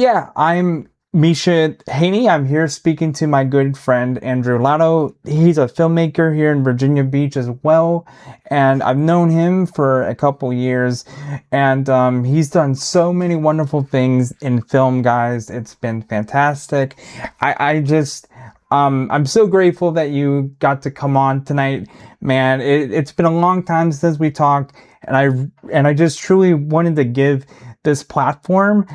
Yeah, I'm Misha Haney. I'm here speaking to my good friend Andrew Lauto. He's a filmmaker here in Virginia Beach as well, and I've known him for a couple years, and he's done so many wonderful things in film, guys. It's been fantastic. I just I'm so grateful that you got to come on tonight, man. It's been a long time since we talked, and I just truly wanted to give this platform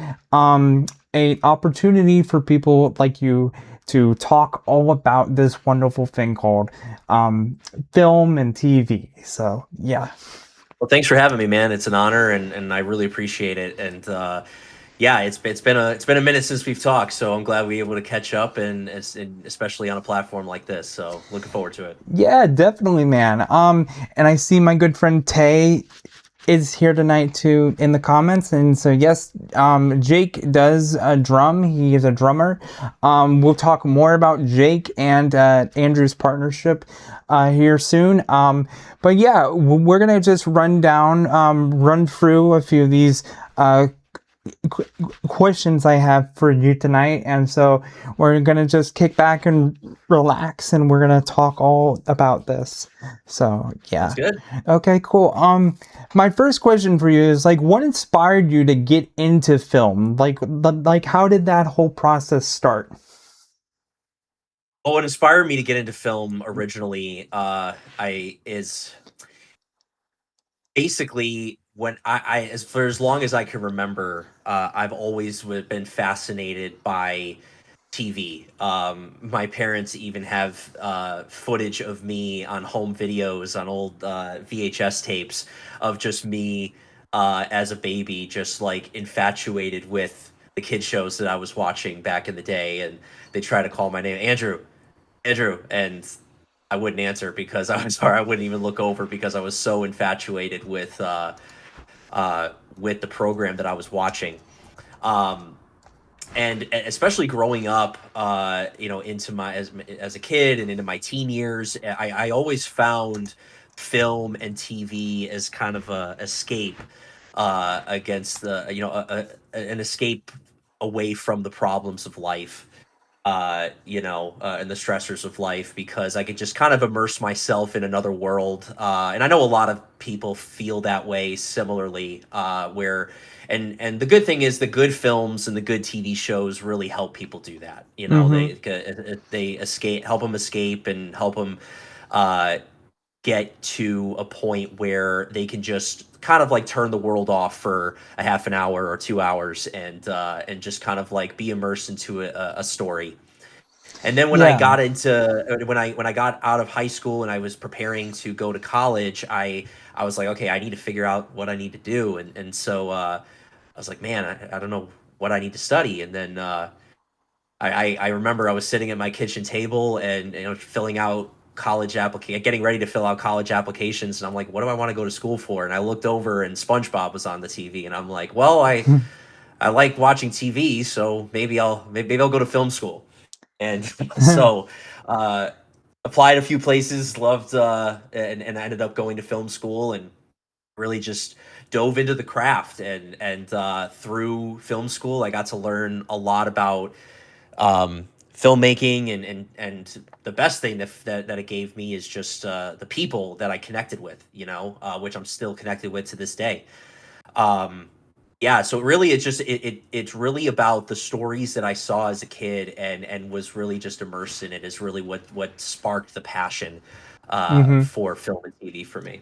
a opportunity for people like you to talk all about this wonderful thing called film and TV. So yeah. Well, thanks for having me, man. It's an honor, and I really appreciate it. And yeah, it's been a minute since we've talked, so I'm glad we were able to catch up, and especially on a platform like this. So looking forward to it. Yeah, definitely, man. And I see my good friend Tay is here tonight too in the comments, and so yes, Jake does drum. He is a drummer. We'll talk more about Jake and Andrew's partnership here soon. But yeah, we're gonna just run through a few of these questions I have for you tonight, and so we're gonna just kick back and relax, and we're gonna talk all about this. So yeah. That's good. Okay, cool. My first question for you is like, what inspired you to get into film? Like, how did that whole process start? Well, what inspired me to get into film originally, I is basically when as for as long as I can remember, I've always been fascinated by TV. My parents even have footage of me on home videos on old VHS tapes of just me as a baby, just like infatuated with the kid shows that I was watching back in the day. And they try to call my name, Andrew, Andrew, and I wouldn't answer because I was, or I wouldn't even look over because I was so infatuated with the program that I was watching. Um, and especially growing up, into my as a kid and into my teen years, I always found film and TV as kind of a escape against the an escape away from the problems of life, and the stressors of life, because I could just kind of immerse myself in another world. And I know a lot of people feel that way similarly, where, and the good thing is the good films and the good TV shows really help people do that. Mm-hmm. They help them escape and help them uh, get to a point where they can just kind of like turn the world off for a half an hour or 2 hours, and just kind of like be immersed into a story. And then when I Yeah. got into when I got out of high school and I was preparing to go to college, I was like, okay, I need to figure out what I need to do, and so I was like, man, I don't know what I need to study. And then I remember I was sitting at my kitchen table and filling out getting ready to fill out college applications, and I'm like, what do I want to go to school for? And I looked over and SpongeBob was on the TV, and I'm like, well, I like watching TV, so maybe I'll go to film school. And so uh, applied a few places, loved, and I ended up going to film school and really just dove into the craft. And through film school, I got to learn a lot about filmmaking, and the best thing that it gave me is just the people that I connected with, which I'm still connected with to this day. Um, yeah, so really it's really about the stories that I saw as a kid, and was really just immersed in it, is really what sparked the passion Mm-hmm. for film and TV for me.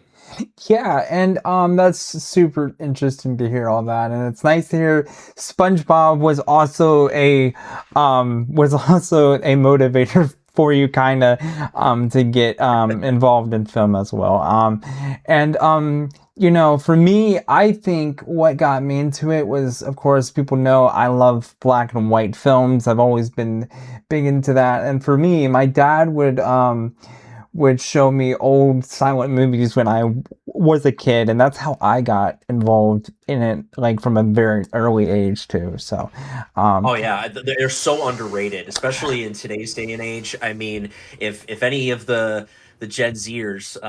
Yeah, and that's super interesting to hear all that, and it's nice to hear SpongeBob was also a motivator for you, kind of to get involved in film as well. And for me, I think what got me into it was, of course, people know I love black and white films. I've always been big into that, and for me, my dad would show me old silent movies when I was a kid, and that's how I got involved in it, like from a very early age too. So, um, Oh yeah, they're so underrated, especially in today's day and age. I mean, if any of the Gen Zers,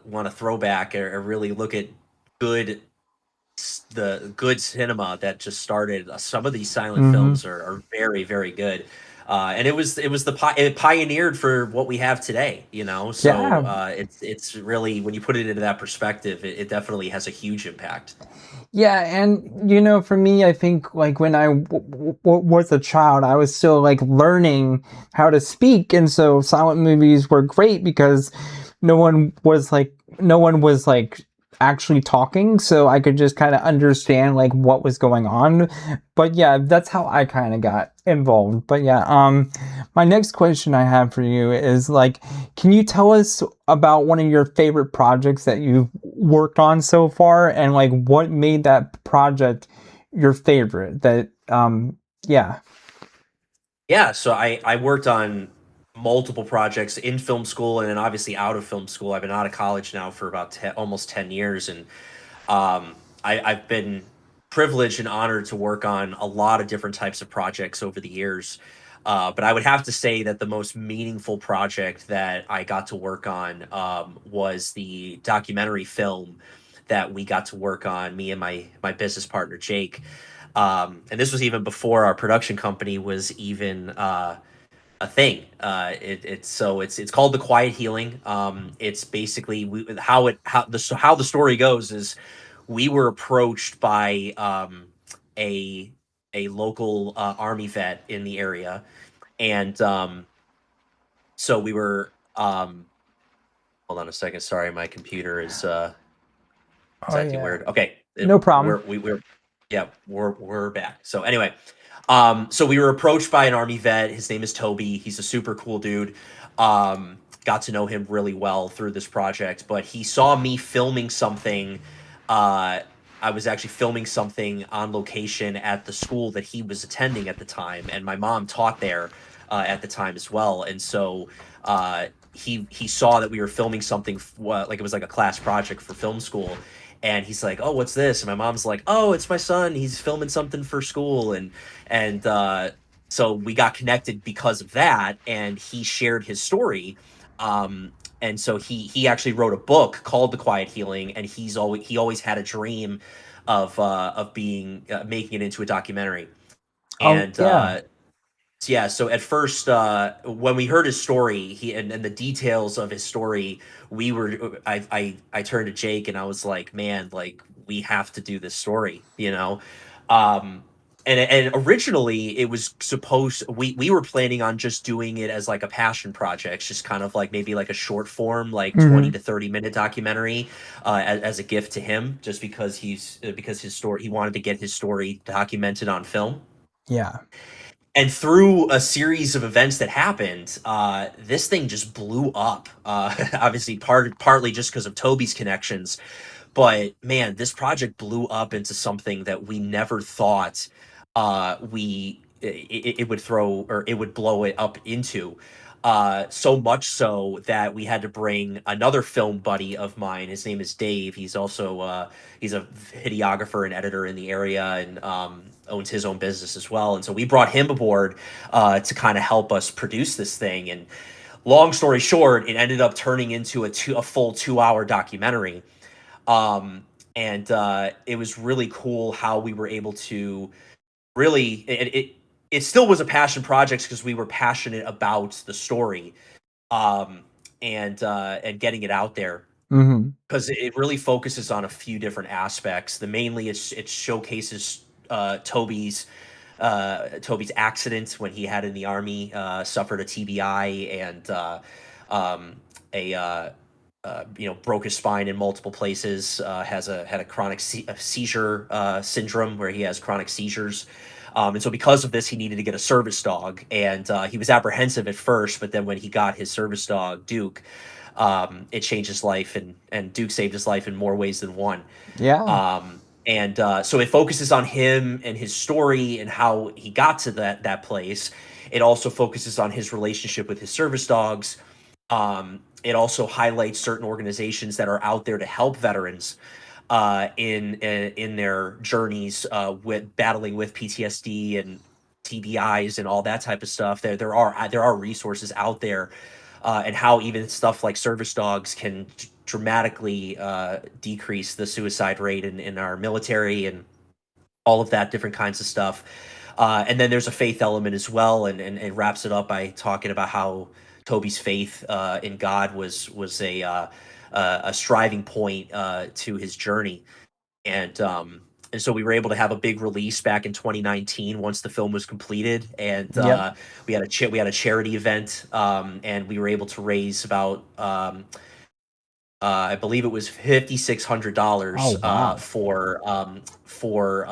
want to throwback, or really look at good the good cinema that just started. Some of these silent Mm-hmm. films are very, very good. And it pioneered for what we have today, you know. So Yeah. it's really, when you put it into that perspective, it definitely has a huge impact. Yeah, and for me, I think like when I was a child, I was still like learning how to speak, and so silent movies were great because no one was like actually talking, so I could just kind of understand like what was going on. But yeah, that's how I kind of got involved. But yeah, my next question I have for you is like, can you tell us about one of your favorite projects that you've worked on so far, and like what made that project your favorite? Yeah. Yeah, so I worked on multiple projects in film school and then obviously out of film school. I've been out of college now for about almost 10 years, and I've been privileged and honored to work on a lot of different types of projects over the years. But I would have to say that the most meaningful project that I got to work on was the documentary film that we got to work on, me and my business partner Jake. And this was even before our production company was even a thing. It's called The Quiet Healing. It's basically how the story goes is we were approached by a a local army vet in the area, and so we were. Hold on a second. Sorry, my computer is Oh acting yeah. weird. Okay, No problem. we're yeah, we're back. So anyway, so we were approached by an army vet. His name is Toby. He's a super cool dude. Got to know him really well through this project, but he saw me filming something. Uh, I was actually filming something on location at the school that he was attending at the time, and my mom taught there at the time as well. And so he saw that we were filming something like it was like a class project for film school, and he's like, "Oh, what's this?" And my mom's like, "Oh, it's my son. He's filming something for school." And so we got connected because of that, and he shared his story. And so he actually wrote a book called The Quiet Healing, and he always had a dream of being making it into a documentary. Oh And yeah. yeah, so at first, when we heard his story, and the details of his story, I turned to Jake and I was like, man, like we have to do this story, you know. Um, and originally it was supposed we were planning on just doing it as like a passion project, just kind of like maybe like a short form, like 20 Mm-hmm. to 30 minute documentary, as a gift to him, just because because his story, he wanted to get his story documented on film. Yeah. And through a series of events that happened, this thing just blew up. Obviously, partly just because of Toby's connections, but man, this project blew up into something that we never thought it would throw, or it would blow it up into. So much so that we had to bring another film buddy of mine. His name is Dave. He's a videographer and editor in the area, and owns his own business as well. And so we brought him aboard to kind of help us produce this thing. And long story short, it ended up turning into a full 2 hour documentary. And it was really cool how we were able to really it still was a passion project because we were passionate about the story, um, and getting it out there, Mm-hmm. because it really focuses on a few different aspects. The mainly it showcases Toby's accident when he had in the army, suffered a TBI, and um, broke his spine in multiple places. Had a chronic seizure syndrome where he has chronic seizures. And so because of this, he needed to get a service dog, and he was apprehensive at first, but then when he got his service dog, Duke, it changed his life, and Duke saved his life in more ways than one. Yeah. And So it focuses on him and his story and how he got to that place. It also focuses on his relationship with his service dogs. It also highlights certain organizations that are out there to help veterans in their journeys with battling with PTSD and TBIs and all that type of stuff. There are resources out there, and how even stuff like service dogs can dramatically decrease the suicide rate in our military and all of that different kinds of stuff. And then there's a faith element as well, and it wraps it up by talking about how Toby's faith in God was a striving point to his journey, and so we were able to have a big release back in 2019 once the film was completed, and Yep. we had a charity event, and we were able to raise about I believe it was $5,600 Oh, wow. for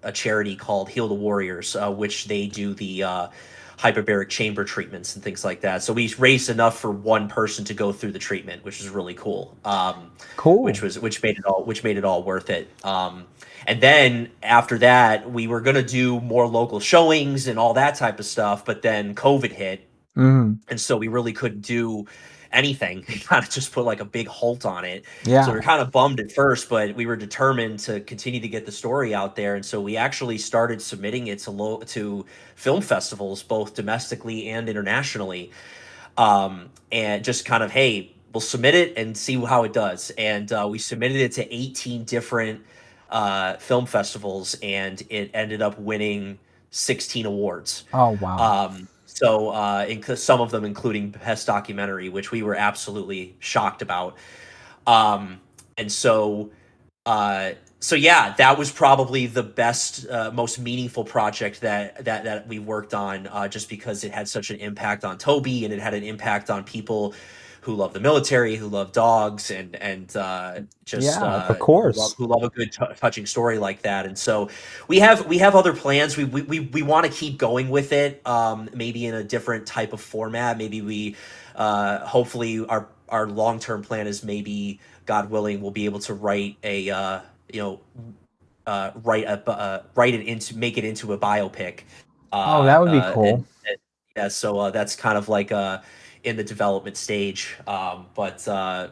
a charity called Heal the Warriors, which they do the hyperbaric chamber treatments and things like that. So we raised enough for one person to go through the treatment, which is really cool. Cool. Which made it all worth it. And then after that, we were gonna do more local showings and all that type of stuff, but then COVID hit, Mm. and so we really couldn't do anything. It kind of just put like a big halt on it. Yeah. So we were kind of bummed at first, but we were determined to continue to get the story out there. And so we actually started submitting it to film festivals, both domestically and internationally. And just kind of, hey, we'll submit it and see how it does. And we submitted it to 18 different film festivals, and it ended up winning 16 awards. Oh, wow. So some of them including Best Documentary, which we were absolutely shocked about. And so yeah, that was probably the best, most meaningful project that we worked on, just because it had such an impact on Toby, and it had an impact on people who love the military, who love dogs, and just of course. who love a good touching story like that. And so we have other plans. We want to keep going with it, maybe in a different type of format. Maybe we hopefully our long-term plan is, maybe God willing, we'll be able to write a make it into a biopic. Oh, that would be cool. And yeah, so that's kind of like in the development stage, but so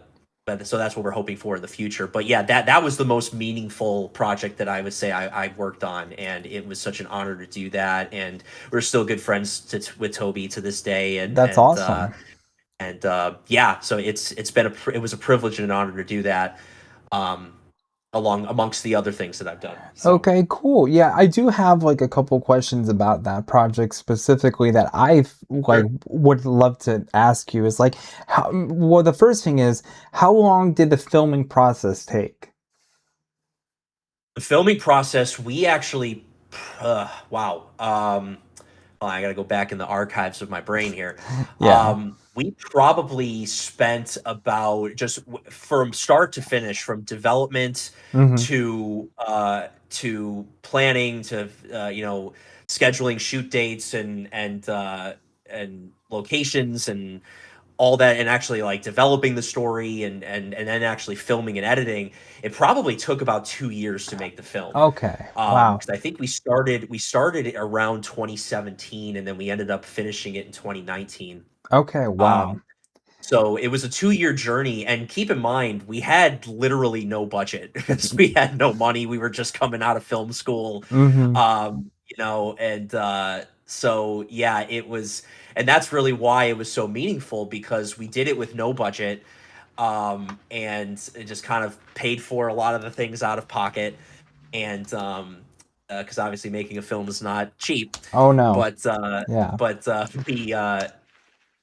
that's what we're hoping for in the future. But yeah, that was the most meaningful project that I would say I worked on, and it was such an honor to do that. And we're still good friends with Toby to this day. And That's awesome. Yeah, so it was a privilege and an honor to do that, amongst the other things that I've done. So. Okay, cool. Yeah, I do have like a couple questions about that project specifically that would love to ask you. Is like, well, the first thing is, how long did the filming process take? The filming process, we actually, wow. I got to go back in the archives of my brain here. Yeah. We probably spent about, just from start to finish, from development Mm-hmm. to planning to scheduling shoot dates and locations and all that, and actually like developing the story and then actually filming and editing. It probably took about 2 years to make the film. Okay. Wow. Because I think we started around 2017, and then we ended up finishing it in 2019. Okay. Wow. So it was a 2-year journey, and keep in mind, we had literally no budget because we had no money. We were just coming out of film school, Mm-hmm. and so yeah, it was, and that's really why it was so meaningful, because we did it with no budget, and it just kind of paid for a lot of the things out of pocket, and because obviously making a film is not cheap. Oh no. But Yeah.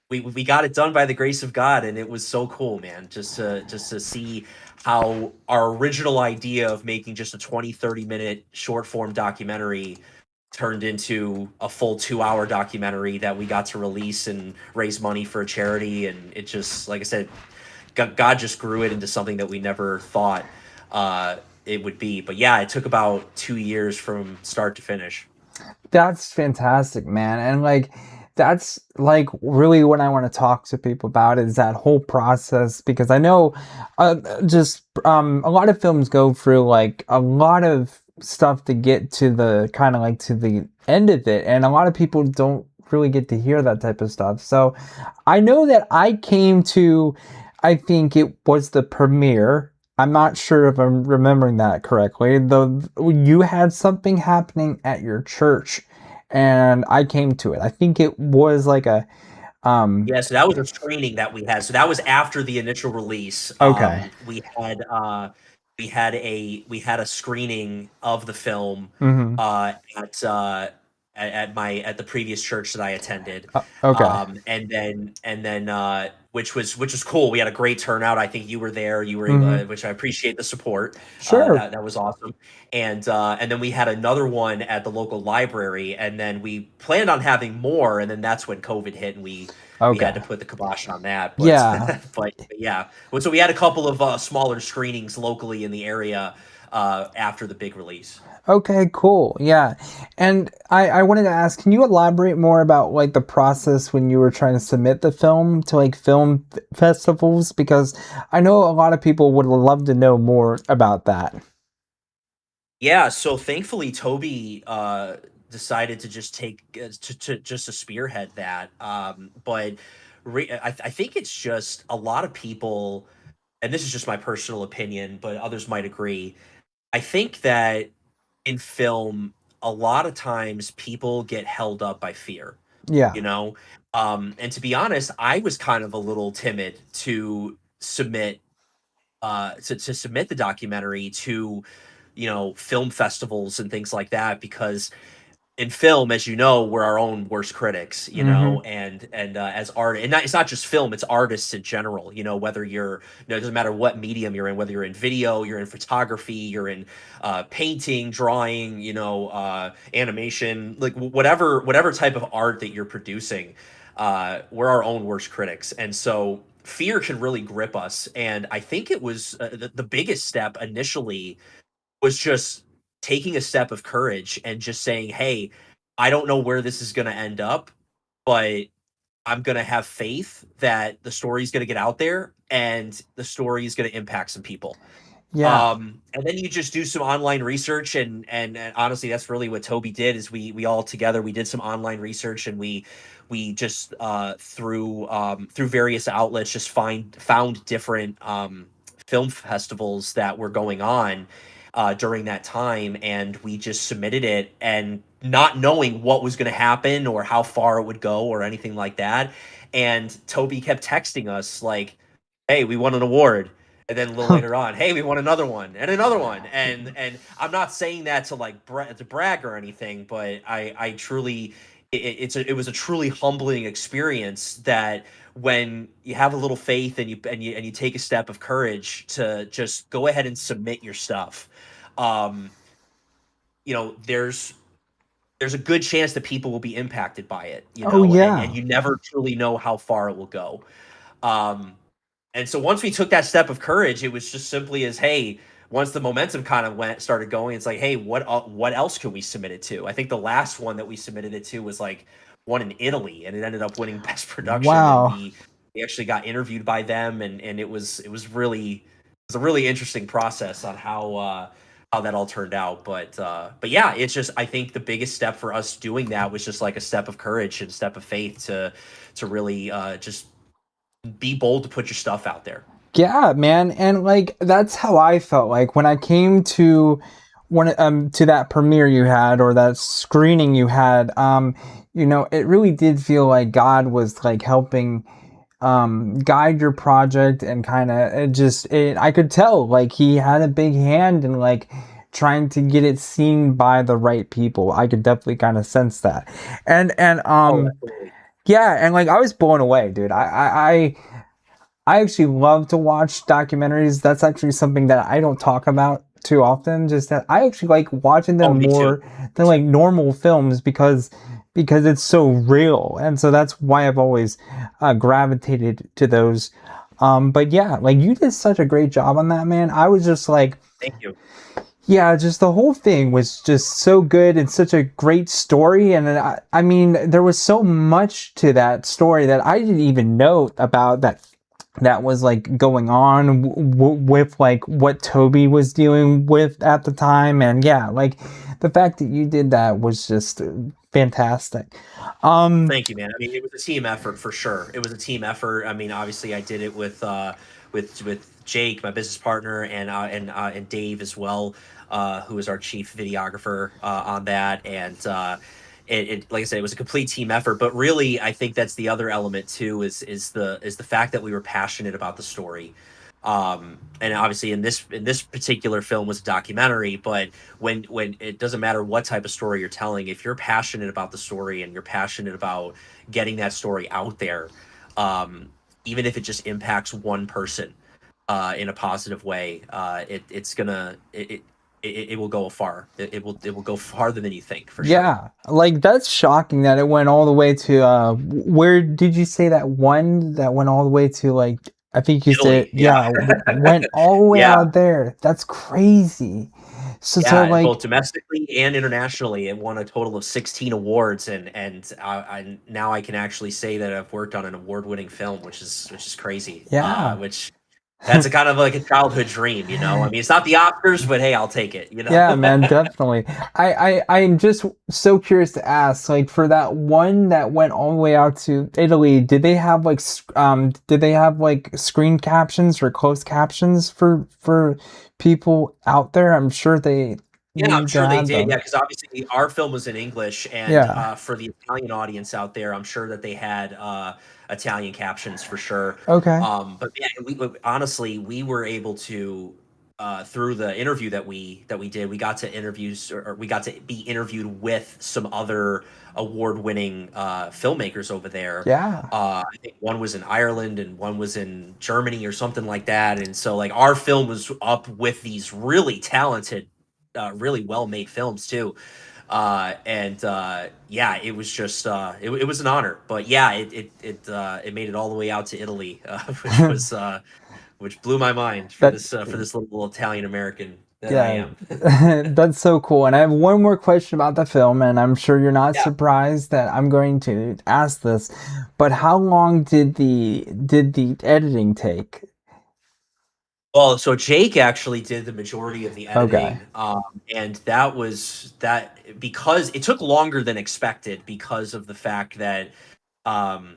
we got it done by the grace of God, and it was so cool, man, just to see how our original idea of making just a 20-30 minute short form documentary turned into a full 2-hour documentary that we got to release and raise money for a charity. And it just, like I said, God just grew it into something that we never thought it would be. But yeah, it took about 2 years from start to finish. That's fantastic, man. And like, that's like really what I want to talk to people about, is that whole process, because I know a lot of films go through like a lot of stuff to get to the kind of like to the end of it, and a lot of people don't really get to hear that type of stuff. So I know that I came to, I think it was the premiere. I'm not sure if I'm remembering that correctly. Though you had something happening at your church, and I came to it. I think it was like Yeah, so that was a screening that we had. So that was after the initial release. Okay. We had a screening of the film Mm-hmm. uh, at uh, at the previous church that I attended, Okay. and then which was cool. We had a great turnout. I think you were there. You were able, Mm-hmm. which I appreciate the support. Sure. That was awesome. And then we had another one at the local library, and then we planned on having more, and then that's when COVID hit, and we had to Okay. put the kibosh on that. But Yeah. but yeah, well, so we had a couple of smaller screenings locally in the area after the big release. Okay, cool. Yeah. And I wanted to ask, can you elaborate more about like the process when you were trying to submit the film to like festivals? Because I know a lot of people would love to know more about that. Yeah, so thankfully Toby decided to just take to just to spearhead that. But I think it's just a lot of people, and this is just my personal opinion, but others might agree. I think that in film, a lot of times people get held up by fear, Yeah. you know? And to be honest, I was kind of a little timid to submit the documentary to, film festivals and things like that, because in film, as you know, we're our own worst critics, Mm-hmm. and as art, and it's not just film, it's artists in general, whether it doesn't matter what medium you're in, whether you're in video, you're in photography, you're in painting, drawing, animation, like whatever type of art that you're producing, we're our own worst critics. And so fear can really grip us. And I think it was the biggest step initially was just taking a step of courage and just saying, "Hey, I don't know where this is going to end up, but I'm going to have faith that the story is going to get out there and the story is going to impact some people." Yeah. And then you just do some online research, and honestly, that's really what Toby did. Is we all together we did some online research, and we just through various outlets just found different film festivals that were going on during that time, and we just submitted it, and not knowing what was going to happen or how far it would go or anything like that. And Toby kept texting us like, "Hey, we won an award." And then a little later on, "Hey, we won another one and another one." And I'm not saying that to like to brag or anything, but I truly it was a truly humbling experience that when you have a little faith and you take a step of courage to just go ahead and submit your stuff, um, there's a good chance that people will be impacted by it, Oh and yeah. you never truly know how far it will go. Um, and so once we took that step of courage, it was just simply as, hey, once the momentum kind of started going, it's like, hey, what else can we submit it to? I think the last one that we submitted it to was like one in Italy, and it ended up winning Best Production, and Wow. we actually got interviewed by them, and it was a really interesting process on how that all turned out. But yeah, it's just, I think the biggest step for us doing that was just like a step of courage and a step of faith to really just be bold to put your stuff out there. Yeah, man, and like that's how I felt like when I came to one to that premiere you had or that screening you had. It really did feel like God was like helping guide your project and kind of I could tell like he had a big hand in like trying to get it seen by the right people. I could definitely kind of sense that. And Oh, absolutely. yeah, and like I was blown away, dude. I actually love to watch documentaries. That's actually something that I don't talk about too often. Just that I actually like watching Oh, them me too. more Me than too. like normal films because it's so real, and so that's why I've always gravitated to those. But yeah, like you did such a great job on that, man. I was just like, Thank you. yeah, just the whole thing was just so good and such a great story. And I mean, there was so much to that story that I didn't even know about that was like going on with like what Toby was dealing with at the time. And yeah, like the fact that you did that was just fantastic. Um, Thank you, man. I mean, it was a team effort for sure. It was a team effort. I mean, obviously, I did it with Jake, my business partner, and Dave as well, who is our chief videographer on that. And it like I said, it was a complete team effort. But really, I think that's the other element too is the fact that we were passionate about the story. And obviously in this particular film was a documentary, but when it doesn't matter what type of story you're telling, if you're passionate about the story and you're passionate about getting that story out there, um, even if it just impacts one person in a positive way, it's gonna it will go far. It will go farther than you think for sure. Yeah, like that's shocking that it went all the way to where did you say that one that went all the way to, like, I think you said, Italy, yeah, yeah, went all the way yeah. out there. That's crazy. So Yeah, both like, domestically and internationally, it won a total of 16 awards, and I now I can actually say that I've worked on an award-winning film, which is crazy. yeah. Which that's a kind of like a childhood dream, you know. I mean, it's not the Oscars, but hey, I'll take it, you know. Yeah, man, definitely. I'm just so curious to ask, like, for that one that went all the way out to Italy, did they have like did they have like screen captions or closed captions for people out there? I'm sure they Yeah, I'm need to sure they have did. Yeah, them. because obviously our film was in English, and Yeah. for the Italian audience out there, I'm sure that they had Italian captions for sure. Okay. But yeah, honestly, we were able to through the interview that we did, we got to interviews or we got to be interviewed with some other award-winning filmmakers over there. Yeah. I think one was in Ireland and one was in Germany or something like that. And so, like, our film was up with these really talented really well made films too. And yeah, it was just it was an honor. But yeah, it made it all the way out to Italy, which blew my mind That for this little Italian American that I Yeah, am. that's so cool. And I have one more question about the film, and I'm sure you're not Yeah. surprised that I'm going to ask this. But how long did the editing take? Well, so Jake actually did the majority of the Okay. editing, and that was that because it took longer than expected because of the fact that um,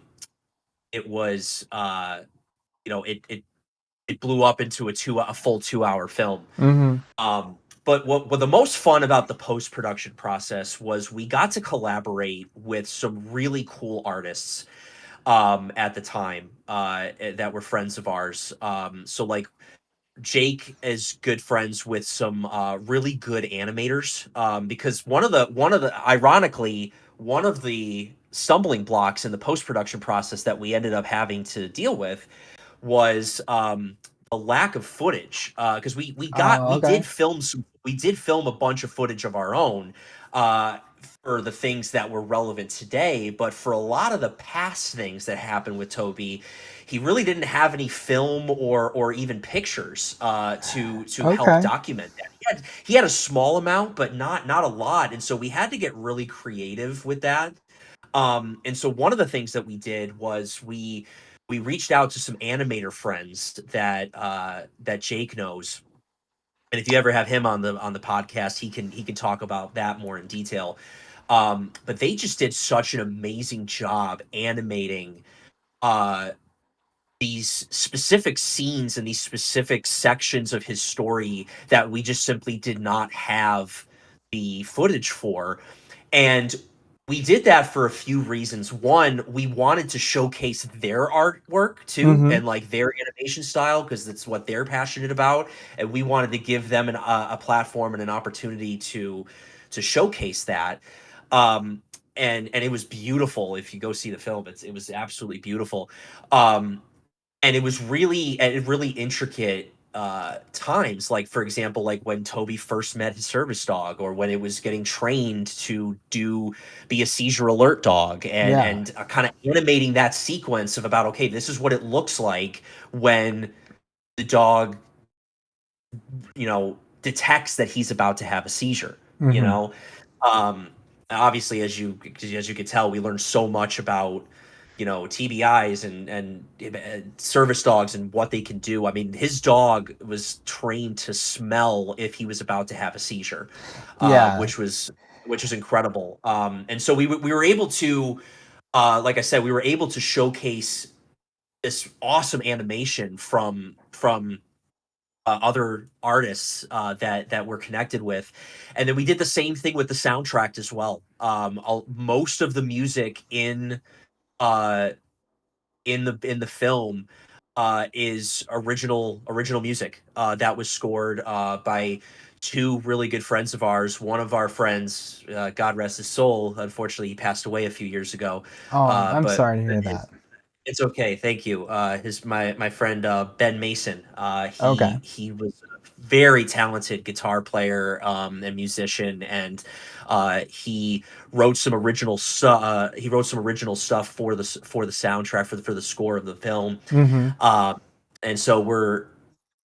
it was you know it blew up into a full 2 hour film. Mm-hmm. Um, but what the most fun about the post production process was we got to collaborate with some really cool artists at the time that were friends of ours. So like Jake is good friends with some really good animators because one of the ironically one of the stumbling blocks in the post production process that we ended up having to deal with was a lack of footage because Oh, okay. we did film a bunch of footage of our own uh, for the things that were relevant today, but for a lot of the past things that happened with Toby, he really didn't have any film or even pictures to help Okay. document that. He had a small amount, but not a lot, and so we had to get really creative with that. And so one of the things that we did was we reached out to some animator friends that Jake knows. And if you ever have him on the podcast, he can talk about that more in detail. But they just did such an amazing job animating uh, these specific scenes and these specific sections of his story that we just simply did not have the footage for. And we did that for a few reasons. One, we wanted to showcase their artwork too, Mm-hmm. and like their animation style, because that's what they're passionate about. And we wanted to give them a platform and an opportunity to showcase that. Um, and it was beautiful. If you go see the film, it was absolutely beautiful. And it was really at really intricate times, like for example like when Toby first met his service dog or when it was getting trained to do be a seizure alert dog Yeah. and kind of animating that sequence of about okay, this is what it looks like when the dog detects that he's about to have a seizure, you Mm-hmm. know. um Obviously as you could tell, we learned so much about TBIs and service dogs and what they can do. I mean, his dog was trained to smell if he was about to have a seizure, Yeah. which was incredible. And so we were able to, like I said, we were able to showcase this awesome animation from other artists that we're connected with, and then we did the same thing with the soundtrack as well. Most of the music uh, in the film is original music that was scored by two really good friends of ours. One of our friends, God rest his soul, unfortunately he passed away a few years ago. Oh, I'm But sorry to hear his, that. it's okay. Thank you. His my friend Ben Mason. Okay. He was a very talented guitar player and musician, and he wrote some original he wrote some original stuff for the soundtrack for the score of the film. Mm-hmm. Um, and so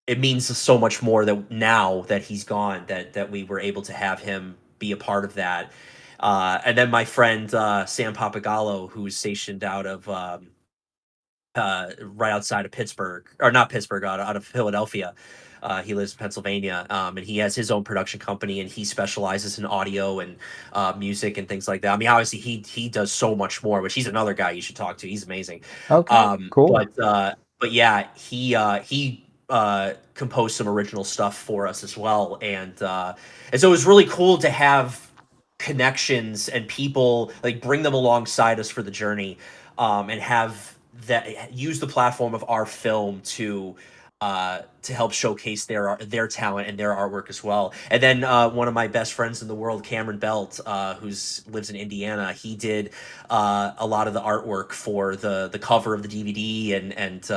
it means so much more that now that he's gone, that we were able to have him be a part of that. And then my friend Sam Papagallo, who's stationed out of right outside of Pittsburgh, or not Pittsburgh, out of Philadelphia. He lives in Pennsylvania, and he has his own production company, and he specializes in audio and music and things like that. I mean, obviously, he does so much more, which he's another guy you should talk to. He's amazing. Okay. Cool. But yeah, he composed some original stuff for us as well, and so it was really cool to have connections and people like bring them alongside us for the journey, and have that use the platform of our film to help showcase their talent and their artwork as well. And then one of my best friends in the world, Cameron Belt, who's lives in Indiana, he did a lot of the artwork for the cover of the DVD and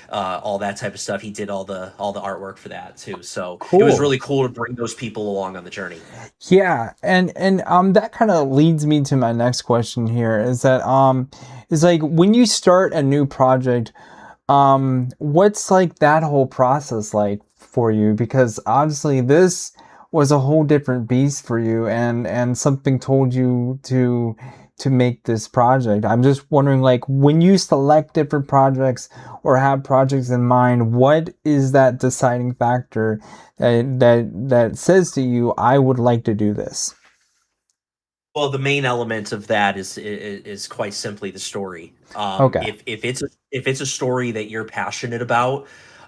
all that type of stuff. He did all the artwork for that too. So it was Cool. really cool to bring those people along on the journey. Yeah, and that kind of leads me to my next question here is like when you start a new project, what's like that whole process like for you? Because obviously this was a whole different beast for you, and something told you to make this project. I'm just wondering, like, when you select different projects or have projects in mind, what is that deciding factor that says to you, I would like to do this? Well, the main element of that is quite simply the story. Okay. If it's a story that you're passionate about,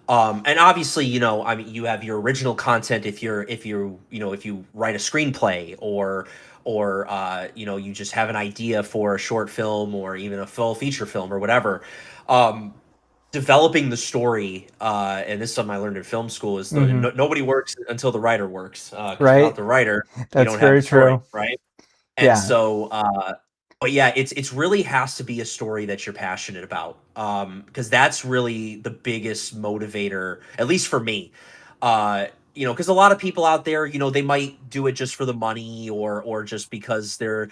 and obviously, I mean, you have your original content. If you write a screenplay or you just have an idea for a short film or even a full feature film or whatever. Um, Developing the story, and this is something I learned in film school, is Mm-hmm. nobody works until the writer works, because without Right. the writer, you That's don't have very the story, true. right? And Yeah. so, but yeah, it's really has to be a story that you're passionate about, because that's really the biggest motivator, at least for me. Because a lot of people out there, they might do it just for the money or just because they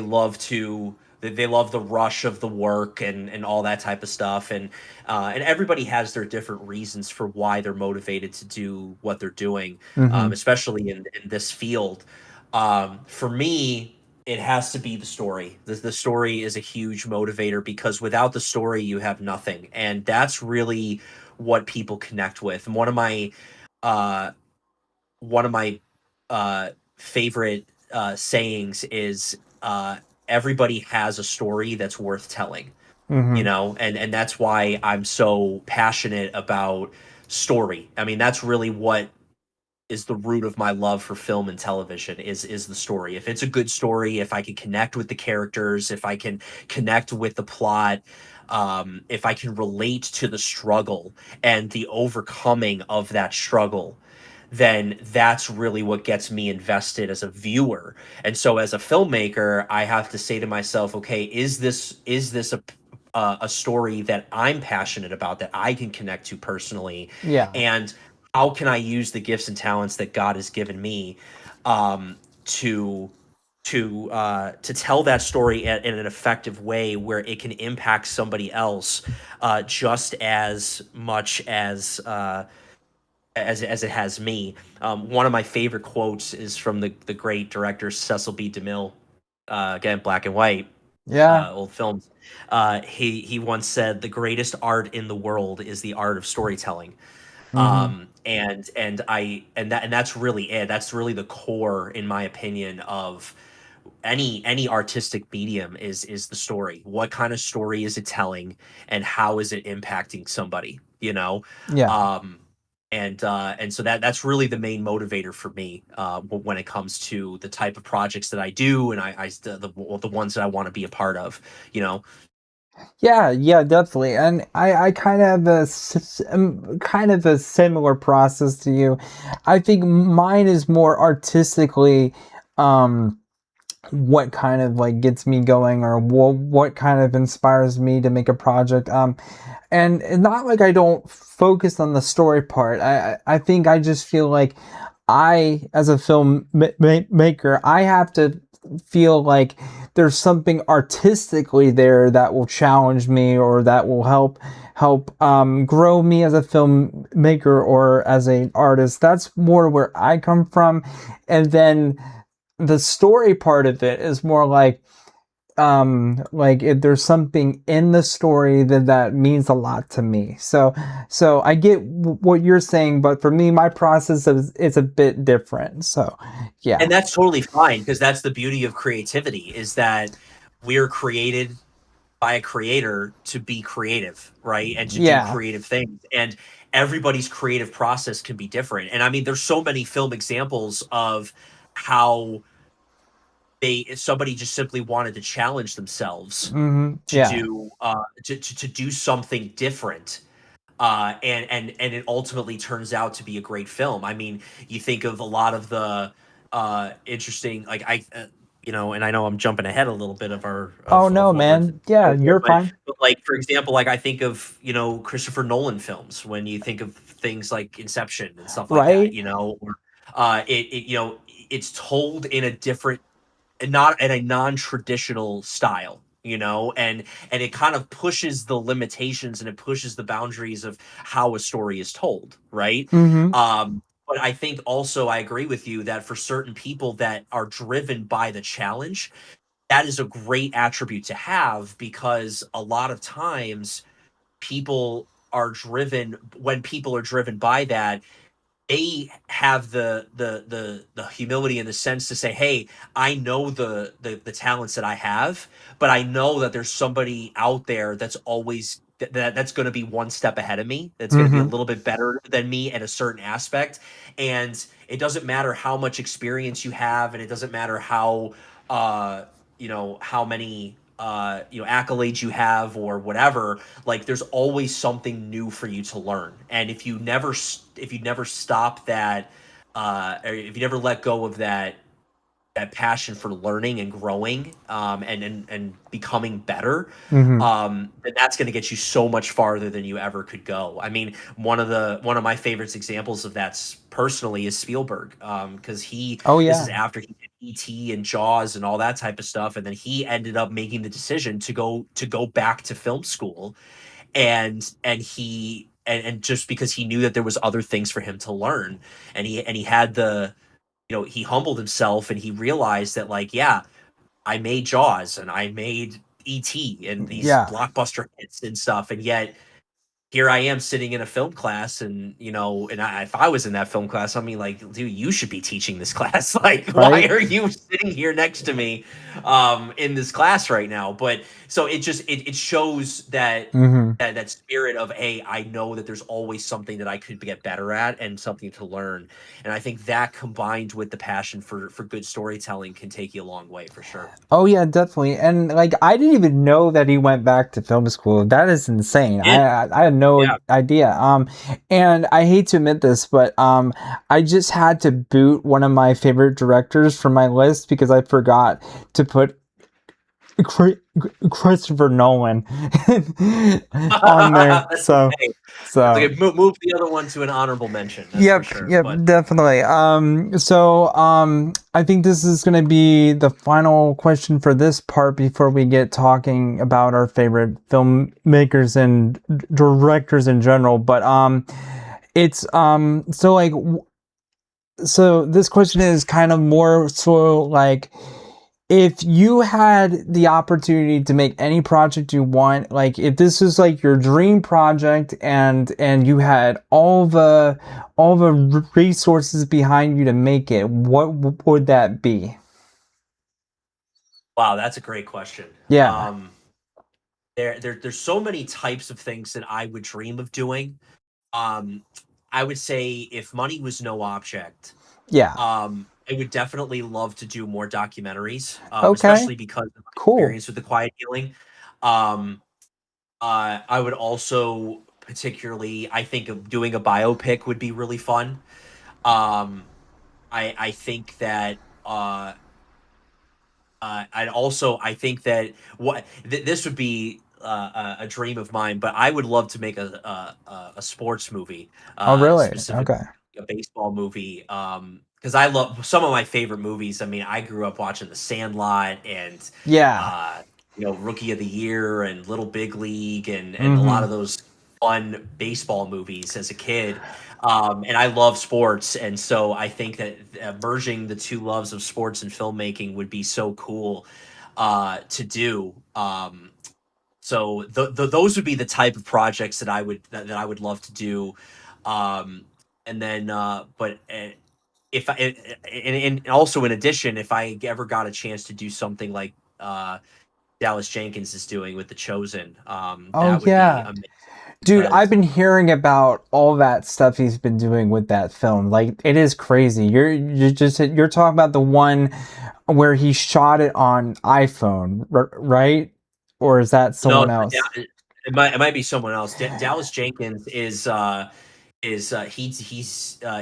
love to. They love the rush of the work and all that type of stuff, and everybody has their different reasons for why they're motivated to do what they're doing, Mm-hmm. especially in this field. For me, it has to be the story. The story is a huge motivator because without the story, you have nothing, and that's really what people connect with. And uh, one of my favorite sayings is everybody has a story that's worth telling. Mm-hmm. And that's why I'm so passionate about story. I mean, that's really what is the root of my love for film and television is the story. If it's a good story, if I can connect with the characters, if I can connect with the plot, if I can relate to the struggle and the overcoming of that struggle, then that's really what gets me invested as a viewer. And so as a filmmaker, I have to say to myself, okay, is this a story that I'm passionate about, that I can connect to personally, Yeah. and how can I use the gifts and talents that God has given me, to to tell that story in an effective way where it can impact somebody else, just as much as it has me. One of my favorite quotes is from the great director Cecil B. DeMille. Again, black and white, Yeah. old films. He once said, "The greatest art in the world is the art of storytelling." Mm-hmm. And that's really it. That's really the core, in my opinion, of any artistic medium is the story. What kind of story is it telling, and how is it impacting somebody? Yeah. Um, And so that's really the main motivator for me when it comes to the type of projects that I do, and the ones that I want to be a part of. You know. Yeah, yeah, definitely. And I kind of have kind of a similar process to you. I think mine is more artistically, um, what kind of like gets me going, or what kind of inspires me to make a project. And not like I don't focus on the story part. I think I just feel like I, as a maker, I have to feel like there's something artistically there that will challenge me, or that will help grow me as a filmmaker or as an artist. That's more where I come from. And then the story part of it is more like if there's something in the story that means a lot to me. So I get what you're saying, but for me, my process is a bit different. So yeah. And that's totally fine, because that's the beauty of creativity, is that we're created by a creator to be creative, right? And to do Yeah. creative things. And everybody's creative process can be different. And I mean, there's so many film examples of how somebody just simply wanted to challenge themselves to Yeah. do to do something different, and it ultimately turns out to be a great film. I mean, you think of a lot of the interesting, like and I know I'm jumping ahead a little bit of our Oh of no, what we're man. Yeah, going here, you're fine. but like, for example, like I think of, Christopher Nolan films, when you think of things like Inception and stuff like that, Right? or it's told in a different, and not in a non-traditional style, and it kind of pushes the limitations, and it pushes the boundaries of how a story is told, right? Mm-hmm. But I think also, I agree with you that for certain people that are driven by the challenge, that is a great attribute to have, because a lot of times when people are driven by that, they have the humility and the sense to say, hey, I know the talents that I have, but I know that there's somebody out there that's always that's going to be one step ahead of me, that's going to be a Mm-hmm. little bit better than me in a certain aspect. And it doesn't matter how much experience you have, and it doesn't matter how many accolades you have or whatever. Like, there's always something new for you to learn. And if you never stop that, or if you never let go of that passion for learning and growing, and becoming better, Mm-hmm. then that's going to get you so much farther than you ever could go. I mean, one of my favorites examples of that personally is Spielberg, because Oh this is yeah. after he did E.T. and Jaws and all that type of stuff, and then he ended up making the decision to go back to film school, and just because he knew that there was other things for him to learn, and he had he humbled himself, and he realized that, like, yeah, I made Jaws and I made E.T. and these Yeah. blockbuster hits and stuff, and yet here I am sitting in a film class, and if I was in that film class, I mean, like, dude, you should be teaching this class. Like, why Right? are you sitting here next to me, in this class right now? But so it shows that Mm-hmm. that spirit of, hey, I know that there's always something that I could get better at and something to learn, and I think that, combined with the passion for good storytelling, can take you a long way, for sure. Oh yeah, definitely. And like I didn't even know that he went back to film school. That is insane. Yeah, I had no yeah. idea. And I hate to admit this, but I just had to boot one of my favorite directors from my list because I forgot to put Christopher Nolan on there. That's So okay. That's so okay. Move the other one to an honorable mention. That's for Yep, sure. yep, But definitely. I think this is going to be the final question for this part before we get talking about our favorite filmmakers and directors in general. But it's so like so this question is kind of more so like if you had the opportunity to make any project you want, like if this was like your dream project and you had all the resources behind you to make it, what would that be? wow, that's a great question. Yeah. Um, there's so many types of things that I would dream of doing. Um, I would say if money was no object, Yeah. I would definitely love to do more documentaries, Okay. especially because of my Cool. experience with The Quiet Healing. Um, I would also particularly, I think of doing a biopic would be really fun. Um, I think that I think that this would be a dream of mine, but I would love to make a sports movie, Oh, really? specifically Okay. a baseball movie. Because I love some of my favorite movies. I mean, I grew up watching The Sandlot and Yeah. uh, Rookie of the Year and Little Big League and a lot Mm-hmm. of those fun baseball movies as a kid. And I love sports, and so I think that merging the two loves of sports and filmmaking would be so cool to do. So those would be the type of projects that that I would love to do. Um, and then, but if I, and also in addition, if I ever got a chance to do something like Dallas Jenkins is doing with The Chosen, Oh, that would be yeah. amazing Dude, I've because been hearing about all that stuff he's been doing with that film. Like, it is crazy. You're talking about the one where he shot it on iPhone, right? Or is that no, someone else? it might be someone else. Dallas Jenkins is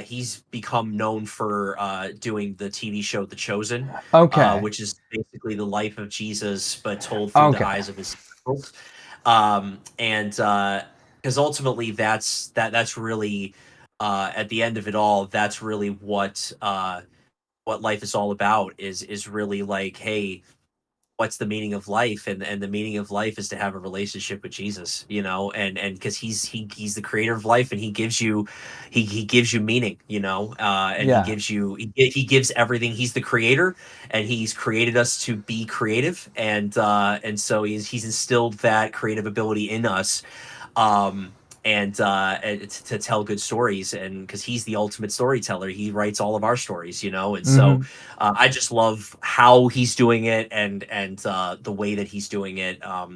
he's become known for doing the TV show The Chosen, Okay. which is basically the life of Jesus but told through the Okay. eyes of his disciples. And because ultimately that's really at the end of it all, that's really what life is all about is really like, hey, what's the meaning of life, and the meaning of life is to have a relationship with Jesus, and because he's the creator of life, and he gives you meaning, and Yeah. he gives everything. He's the creator, and he's created us to be creative, and so he's instilled that creative ability in us, um and to tell good stories, and because he's the ultimate storyteller, he writes all of our stories, and so Mm-hmm. I just love how he's doing it, and the way that he's doing it. But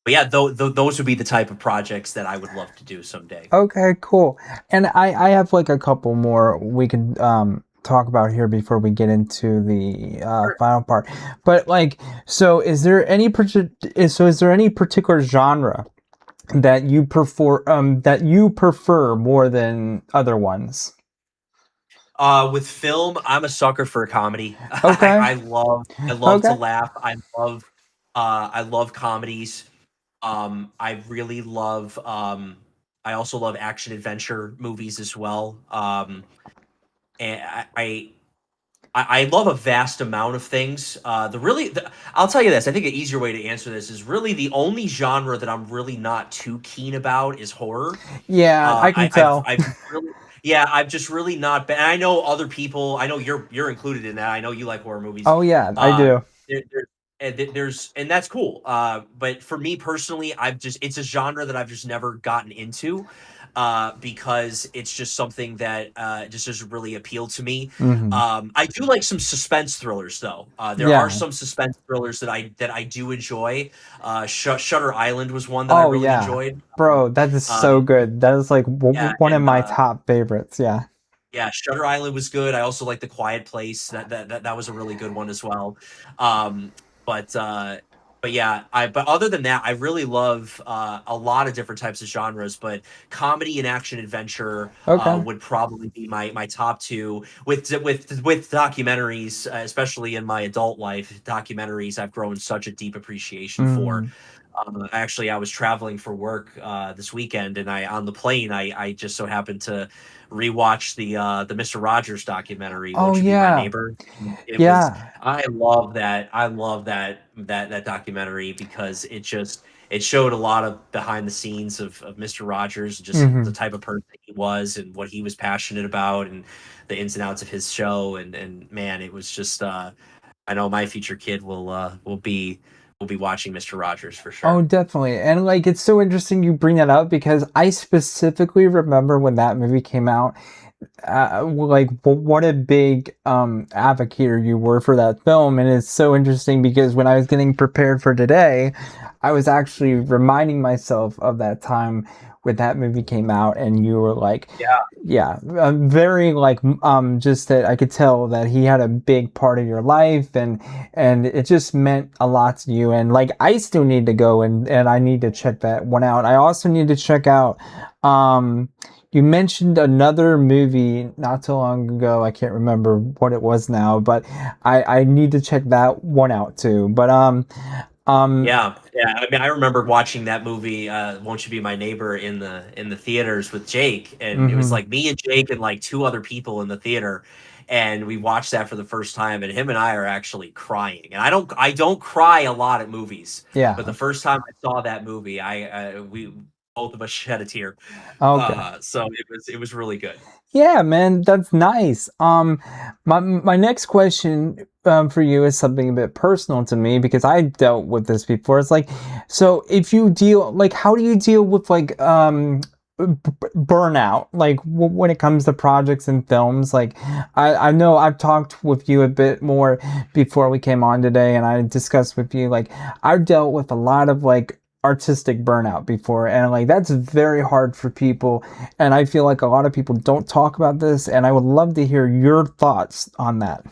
yeah, those would be the type of projects that I would love to do someday. Okay, cool. And I have like a couple more we could talk about here before we get into the Sure. final part. But like, so is there any particular genre that you prefer more than other ones? With film, I'm a sucker for a comedy. Okay. I love to Okay. laugh. I love comedies. I really love I also love action adventure movies as well. And I love a vast amount of things. I'll tell you this. I think an easier way to answer this is really the only genre that I'm really not too keen about is horror. Yeah, I can tell. I've really, yeah, I've just really not been. And I know other people. I know you're included in that. I know you like horror movies. Oh yeah, I Uh, do. and that's cool. But for me personally, it's a genre that I've just never gotten into. Because it's just something that just doesn't really appeal to me. Hmm. I do like some suspense thrillers, though. There are Yeah. some suspense thrillers that I do enjoy. Shutter Island was one that I Oh really yeah. enjoyed. Bro, that is so Um, good. That is like yeah, one of and my top favorites. Yeah. yeah, Shutter Island was good. I also like The Quiet Place. That was a really good one as well. Um, but uh, but yeah, but other than that, I really love a lot of different types of genres. But comedy and action adventure Okay. would probably be my top two. With documentaries, especially in my adult life, documentaries I've grown such a deep appreciation for. Mm. I was traveling for work this weekend, and on the plane, I just so happened to rewatch the Mister Rogers documentary. Oh Won't you be my yeah. neighbor? It was. Yeah. I love that. I love that documentary because it showed a lot of behind the scenes of Mister Rogers, just the Hmm. type of person he was and what he was passionate about, and the ins and outs of his show. And man, it was just. I know my future kid will be watching Mister Rogers for Oh, sure. definitely. And like it's so interesting you bring that up because I specifically remember when that movie came out, like what a big advocate you were for that film. And it's so interesting because when I was getting prepared for today, I was actually reminding myself of that time when that movie came out, and you were like, Yeah. yeah, very like just that I could tell that he had a big part of your life, and it just meant a lot to you. And like I still need to go and I need to check that one out. I also need to check out you mentioned another movie not too long ago. I can't remember what it was now, but I need to check that one out too. But um Yeah. I mean, I remember watching that movie, "Won't You Be My Neighbor," in the theaters with Jake, and it was mhm, like me and Jake and like two other people in the theater, and we watched that for the first time, and him and I are actually crying. And I don't cry a lot at movies, but the yeah. first time I saw that movie, we both of us shed a tear. Okay. So it was really good. Yeah, man, that's nice. My next question for you is something a bit personal to me because I dealt with this before. It's like, so if you deal like, how do you deal with like burnout, like when it comes to projects and films? Like, I know I've talked with you a bit more before we came on today, and I discussed with you like I've dealt with a lot of like artistic burnout before, and like that's very hard for people, and I feel like a lot of people don't talk about this, and I would love to hear your thoughts on that.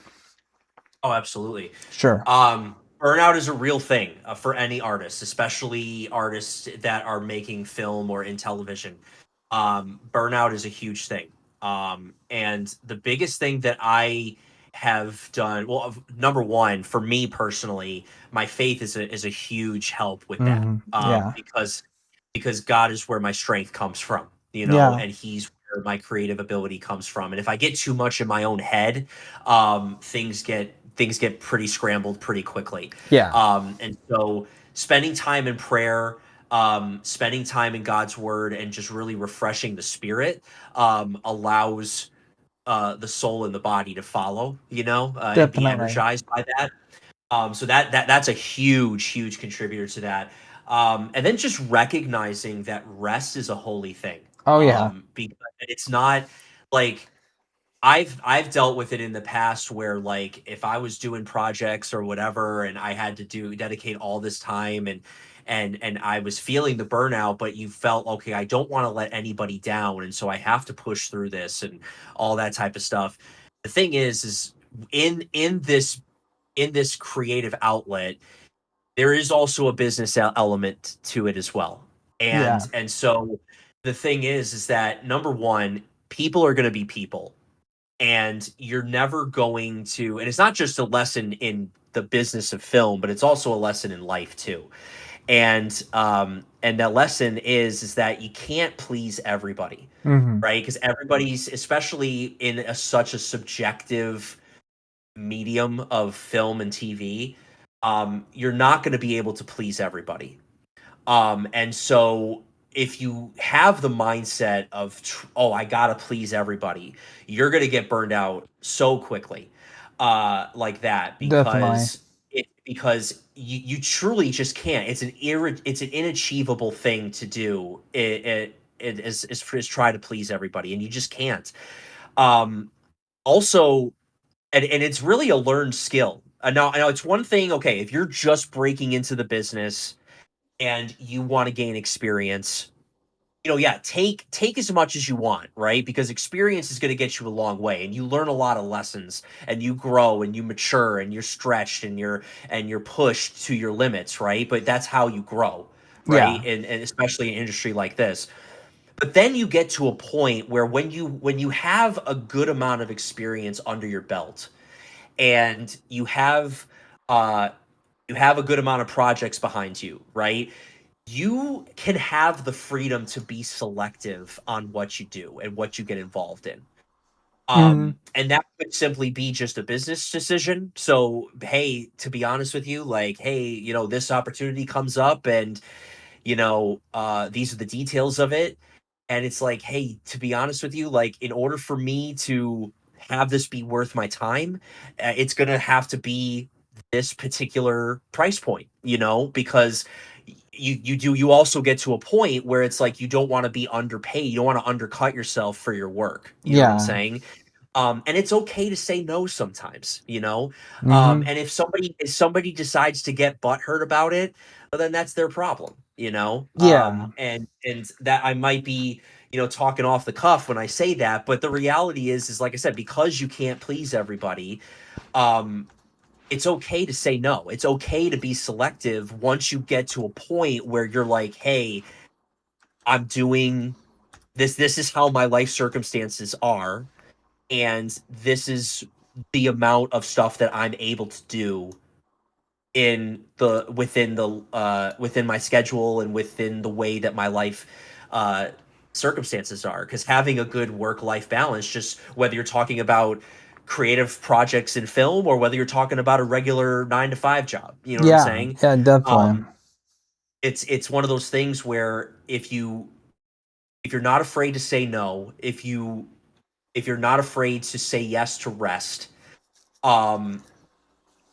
Oh, absolutely. Sure. Burnout is a real thing for any artist, especially artists that are making film or in television. Burnout is a huge thing. And the biggest thing that I have done, well, number one, for me personally, my faith is a huge help with that. Yeah. Because God is where my strength comes from, Yeah. and He's where my creative ability comes from. And if I get too much in my own head, things get pretty scrambled pretty quickly. Yeah. And so spending time in prayer, spending time in God's word, and just really refreshing the spirit allows the soul and the body to follow, and be Definitely. energized by that. So that's a huge contributor to that. And then just recognizing that rest is a holy thing. Oh yeah. Because it's not like I've dealt with it in the past where like if I was doing projects or whatever and I had to dedicate all this time and I was feeling the burnout, but you felt okay, I don't want to let anybody down, and so I have to push through this and all that type of stuff. The thing is in this creative outlet, there is also a business element to it as well. Yeah. And so the thing is that number one, people are going to be people, and you're never going to, and it's not just a lesson in the business of film, but it's also a lesson in life too. And that lesson is that you can't please everybody, hmm right? Because everybody's, especially in such a subjective medium of film and TV, you're not going to be able to please everybody. And so if you have the mindset of, oh, I gotta please everybody, you're gonna get burned out so quickly, like that, Definitely. because you truly just can't. It's an inachievable thing to do. It is try to please everybody, and you just can't. Um, Also, and it's really a learned skill. Now it's one thing. Okay, if you're just breaking into the business and you want to gain experience, yeah, take as much as you want, right? Because experience is going to get you a long way, and you learn a lot of lessons, and you grow, and you mature, and you're stretched, and you're pushed to your limits, right? But that's how you grow, right? Yeah. And especially in an industry like this. But then you get to a point where when you have a good amount of experience under your belt, and uh you have a good amount of projects behind you, right? You can have the freedom to be selective on what you do and what you get involved in. hmm And that could simply be just a business decision. So, hey, to be honest with you, like, hey, this opportunity comes up, and these are the details of it. And it's like, hey, to be honest with you, like, in order for me to have this be worth my time, it's going to have to be this particular price point, because you also get to a point where it's like you don't want to be underpaid. You don't want to undercut yourself for your work. You know what I'm Yeah. saying? And it's okay to say no sometimes, you know. Mm-hmm. And if somebody decides to get butthurt about it, well, then that's their problem, you know. Yeah. And that I might be, talking off the cuff when I say that, but the reality is like I said, because you can't please everybody, um, it's okay to say no. It's okay to be selective once you get to a point where you're like, hey, I'm doing this. This is how my life circumstances are, and this is the amount of stuff that I'm able to do within my schedule and within the way that my life uh circumstances are, because having a good work life balance, just whether you're talking about creative projects in film or whether you're talking about a regular 9 to 5 job, you know what I'm Yeah. saying? Yeah, definitely. um it's one of those things where if you're not afraid to say no, if you're not afraid to say yes to rest, um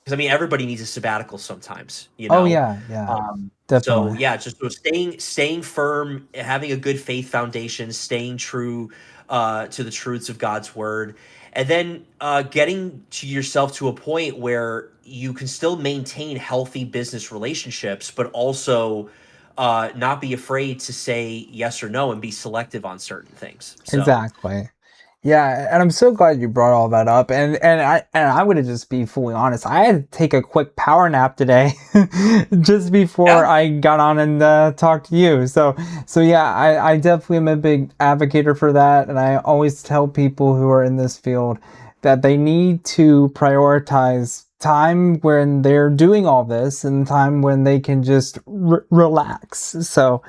because I mean everybody needs a sabbatical sometimes, you Oh know. yeah, yeah. So Definitely. yeah, just so staying firm, having a good faith foundation, staying true to the truths of God's word, and then getting to yourself to a point where you can still maintain healthy business relationships, but also not be afraid to say yes or no and be selective on certain things. So Exactly. Yeah, and I'm so glad you brought all that up. And I would have just be fully honest. I had to take a quick power nap today, just before yeah, I got on and talked to you. So yeah, I definitely am a big advocate for that. And I always tell people who are in this field that they need to prioritize time when they're doing all this and time when they can just relax. So,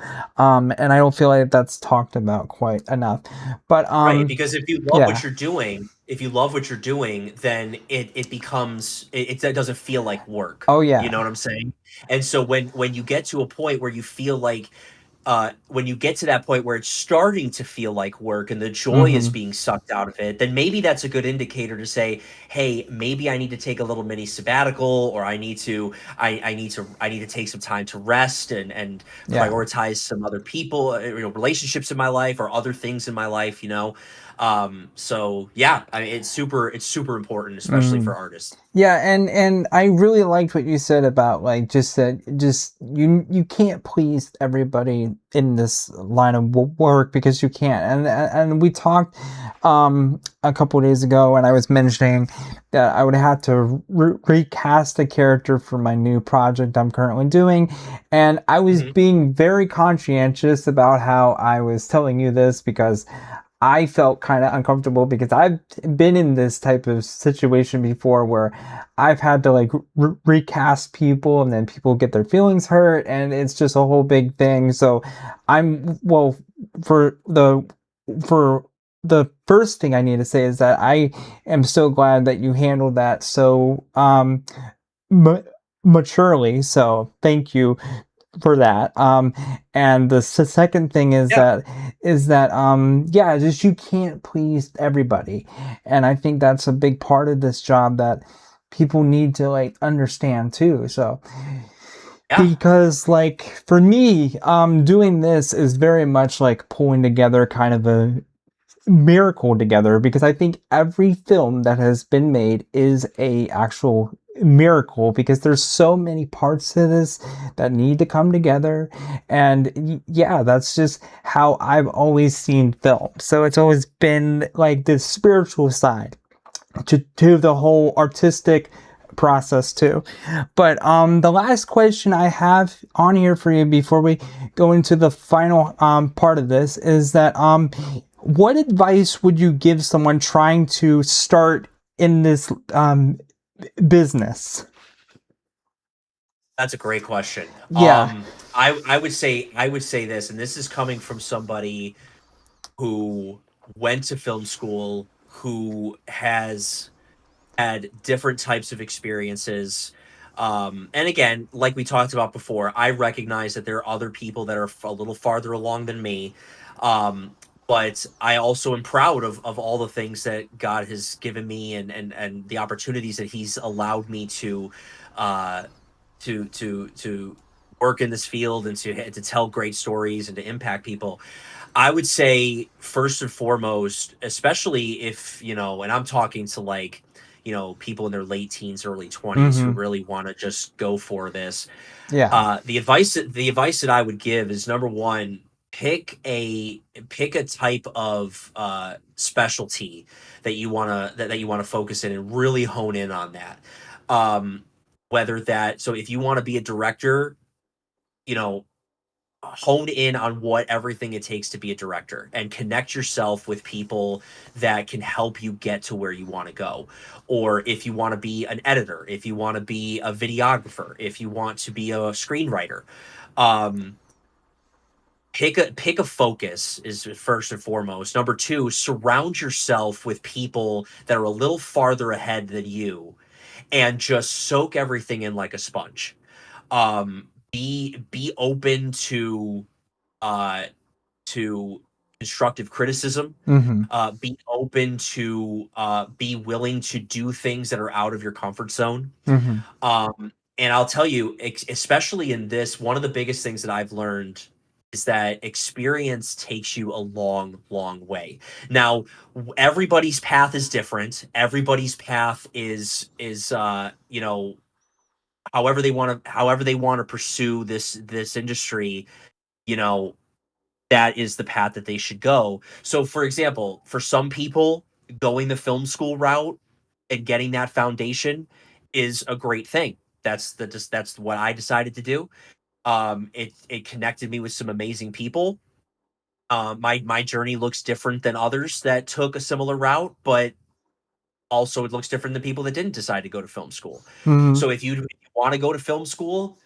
and I don't feel like that's talked about quite enough. But right, because if you love yeah. what you're doing, then it becomes it doesn't feel like work. Oh You yeah. know what I'm saying? And so when you get to a point where you feel like when you get to that point where it's starting to feel like work and the joy is Mm-hmm. being sucked out of it, then maybe that's a good indicator to say, hey, maybe I need to take a little mini sabbatical, or I need to take some time to rest and Yeah. prioritize some other people, relationships in my life or other things in my life, so yeah, I mean, it's super important, especially Mm. for artists. Yeah, and I really liked what you said about like just that just you can't please everybody in this line of work because you can't. And we talked a couple of days ago, and I was mentioning that I would have to recast a character for my new project I'm currently doing, and I was Hmm. being very conscientious about how I was telling you this because I felt kind of uncomfortable because I've been in this type of situation before where I've had to like recast people and then people get their feelings hurt and it's just a whole big thing. So well, for for the first thing I need to say is that I am so glad that you handled that so ma- maturely. So thank you for that. And the second thing is Yeah. that yeah, just you can't please everybody, and I think that's a big part of this job that people need to like understand too. So Yeah. because like for me, doing this is very much like pulling together kind of a miracle together because I think every film that has been made is a actual miracle because there's so many parts to this that need to come together, and yeah, that's just how I've always seen film. So it's always been like the spiritual side to the whole artistic process too. But the last question I have on here for you before we go into the final part of this is that what advice would you give someone trying to start in this business? That's a great question. Yeah. I would say this, and this is coming from somebody who went to film school, who has had different types of experiences. And again, like we talked about before, I recognize that there are other people that are a little farther along than me. Um, but I also am proud of all the things that God has given me, and the opportunities that He's allowed me uh, to work in this field and to tell great stories and to impact people, I would say first and foremost, especially if, and I'm talking to like, people in their late teens, early 20s who Mm-hmm. really want to just go for this. Yeah. The advice that I would give is number one, pick a type of specialty that you wanna focus in and really hone in on that. Um, whether that so if you want to be a director, you know, hone in on what everything it takes to be a director and connect yourself with people that can help you get to where you want to go. Or if you want to be an editor, if you want to be a videographer, if you want to be a screenwriter, um, pick a focus is first and foremost. Number two, surround yourself with people that are a little farther ahead than you and just soak everything in like a sponge. Be open uh to constructive criticism. Mm-hmm. Be open to be willing to do things that are out of your comfort zone. Mm-hmm. And I'll tell you, especially in this, one of the biggest things that I've learned is that experience takes you a long, long way. Now, everybody's path is different. Everybody's path is however they want to pursue this industry, you know, that is the path that they should go. So, for example, for some people, going the film school route and getting that foundation is a great thing. That's what I decided to do. It connected me with some amazing people. My journey looks different than others that took a similar route, but also it looks different than people that didn't decide to go to film school. Mm-hmm. So if you want to go to film school,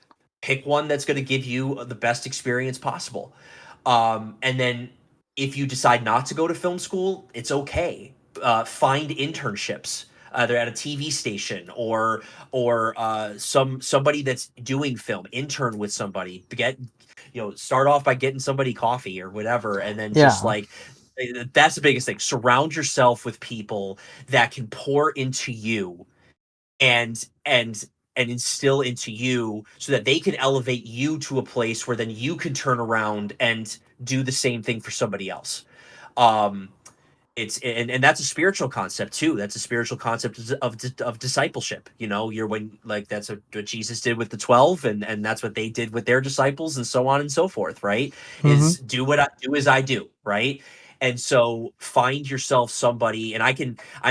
pick one that's going to give you the best experience possible. And then if you decide not to go to film school, it's okay. Find internships, either at a TV station or somebody that's doing film. Intern with somebody. Start off by getting somebody coffee or whatever, and then just Yeah. like that's the biggest thing. Surround yourself with people that can pour into you and instill into you so that they can elevate you to a place where then you can turn around and do the same thing for somebody else. Um, and that's a spiritual concept too. That's a spiritual concept of discipleship. You're when like that's what Jesus did with the 12, and that's what they did with their disciples, and so on and so forth. Right? Mm-hmm. Is do what I do as I do. Right? And so find yourself somebody, and I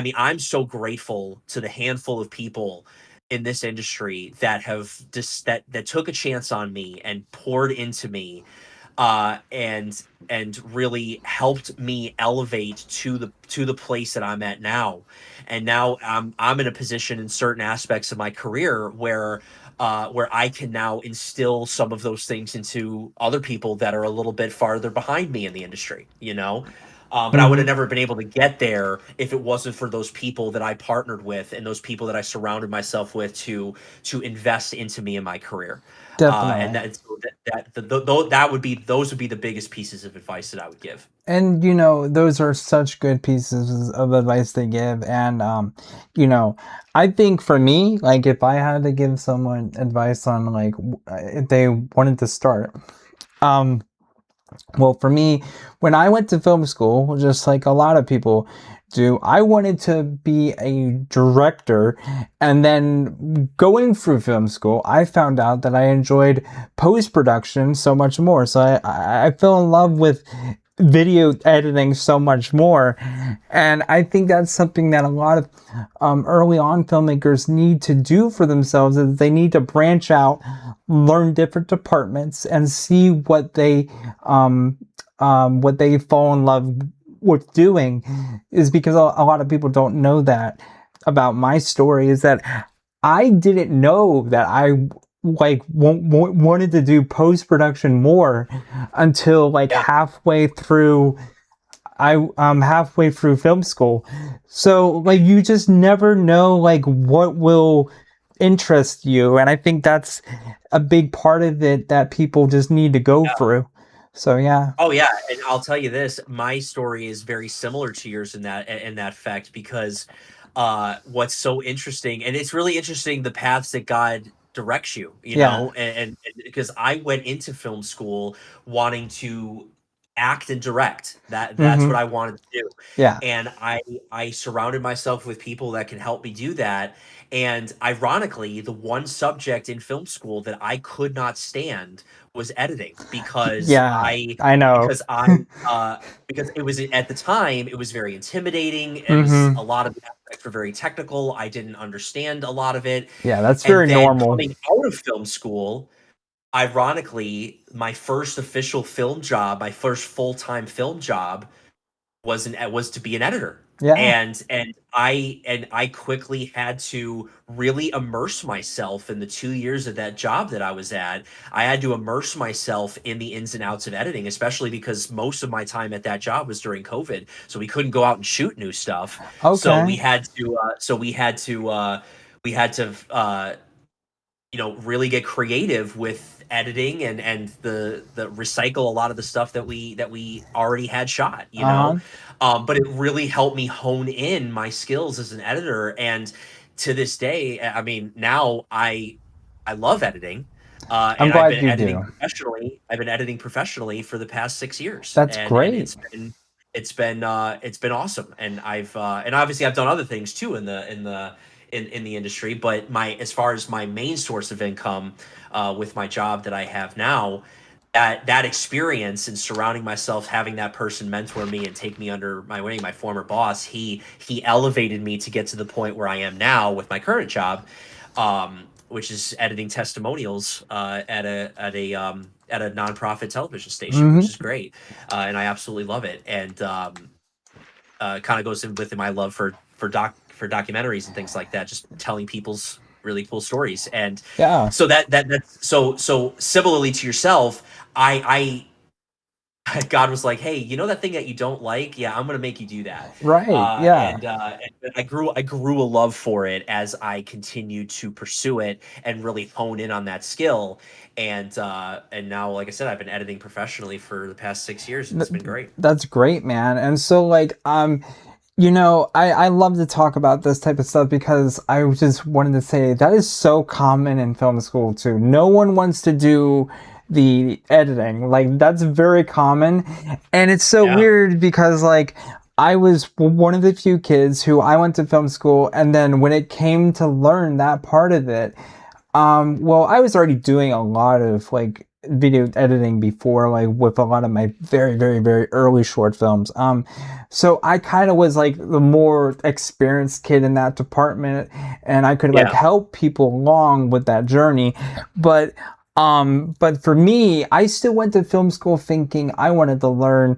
mean, I'm so grateful to the handful of people in this industry that have just that took a chance on me and poured into me and really helped me elevate to the place that I'm at now. And now I'm in a position in certain aspects of my career where I can now instill some of those things into other people that are a little bit farther behind me in the industry, But I would Mm-hmm. have never been able to get there if it wasn't for those people that I partnered with and those people that I surrounded myself with to invest into me in my career. And Definitely. those would be the biggest pieces of advice that I would give. And those are such good pieces of advice they give. And I think for me, like if I had to give someone advice on like if they wanted to start, um well, for me, when I went to film school, just like a lot of people do, I wanted to be a director. And then going through film school, I found out that I enjoyed post production so much more. So I fell in love with video editing so much more. And I think that's something that a lot of early on filmmakers need to do for themselves, is they need to branch out, learn different departments, and see what they fall in love with doing. Is because a lot of people don't know that about my story, is that I didn't know that I like wanted to do post production more until like Yeah. halfway through film school. So like you just never know like what will interest you, and I think that's a big part of it that people just need to go through. So yeah. Oh yeah, and I'll tell you this, my story is very similar to yours in that fact because what's so interesting, and it's really interesting the paths that God directs you, Yeah. and because I went into film school wanting to act and direct. That's what Mm-hmm. I wanted to do. Yeah. And I surrounded myself with people that can help me do that. And ironically, the one subject in film school that I could not stand was editing because Yeah, I I know. because I because it was at the time it was very intimidating. It was Mm-hmm. a lot of the aspects were very technical. I didn't understand a lot of it. Yeah, that's And very then normal. coming out of film school, ironically, my first official film job, my first full-time film job was to be an editor. Yeah. And I quickly had to really immerse myself in the 2 years of that job that I was at. I had to immerse myself in the ins and outs of editing, especially because most of my time at that job was during COVID, so we couldn't go out and shoot new stuff. So we Okay. had to. Really get creative with editing and the recycle a lot of the stuff that we already had shot. Uh-huh. But it really helped me hone in my skills as an editor. And to this day, I mean, now I love editing. I'm And I've glad been you editing do. professionally. I've been editing professionally for the past 6 years, That's and great. it's been awesome. And and obviously I've done other things too in the industry. But my as far as my main source of income, with my job that I have now, that experience and surrounding myself, having that person mentor me and take me under my wing, my former boss, he elevated me to get to the point where I am now with my current job, which is editing testimonials at a nonprofit television station, which Mm-hmm. is great, and I absolutely love it. And kind of goes in with my love for documentaries and things like that, just telling people's really cool stories. And Yeah. so that's so similarly to yourself, I God was like, hey, that thing that you don't like? Yeah, I'm gonna make you do that. Right. Yeah. And I grew a love for it as I continued to pursue it and really hone in on that skill. And now, like I said, I've been editing professionally for the past 6 years, and it's been great. That's great, man. And so like I love to talk about this type of stuff because I just wanted to say that is so common in film school too. No one wants to do the editing. Like that's very common. And it's so Yeah. weird because like I was one of the few kids who I went to film school, and then when it came to learn that part of it, well, I was already doing a lot of like video editing before, like with a lot of my very, very, very early short films. So I kind of was like the more experienced kid in that department, and I could like Yeah. help people along with that journey. But for me, I still went to film school thinking I wanted to learn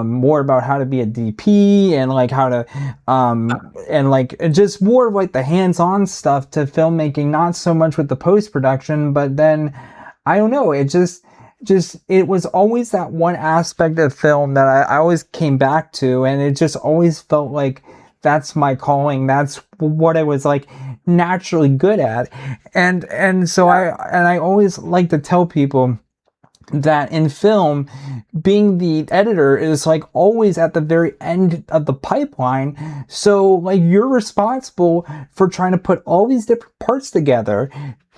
more about how to be a DP and like how to and like just more of like the hands-on stuff to filmmaking, not so much with the post-production. But then I don't know, it just it was always that one aspect of film that I always came back to, and it just always felt like that's my calling, that's what I was like naturally good at. And so I always like to tell people that in film, being the editor is like always at the very end of the pipeline. So like you're responsible for trying to put all these different parts together.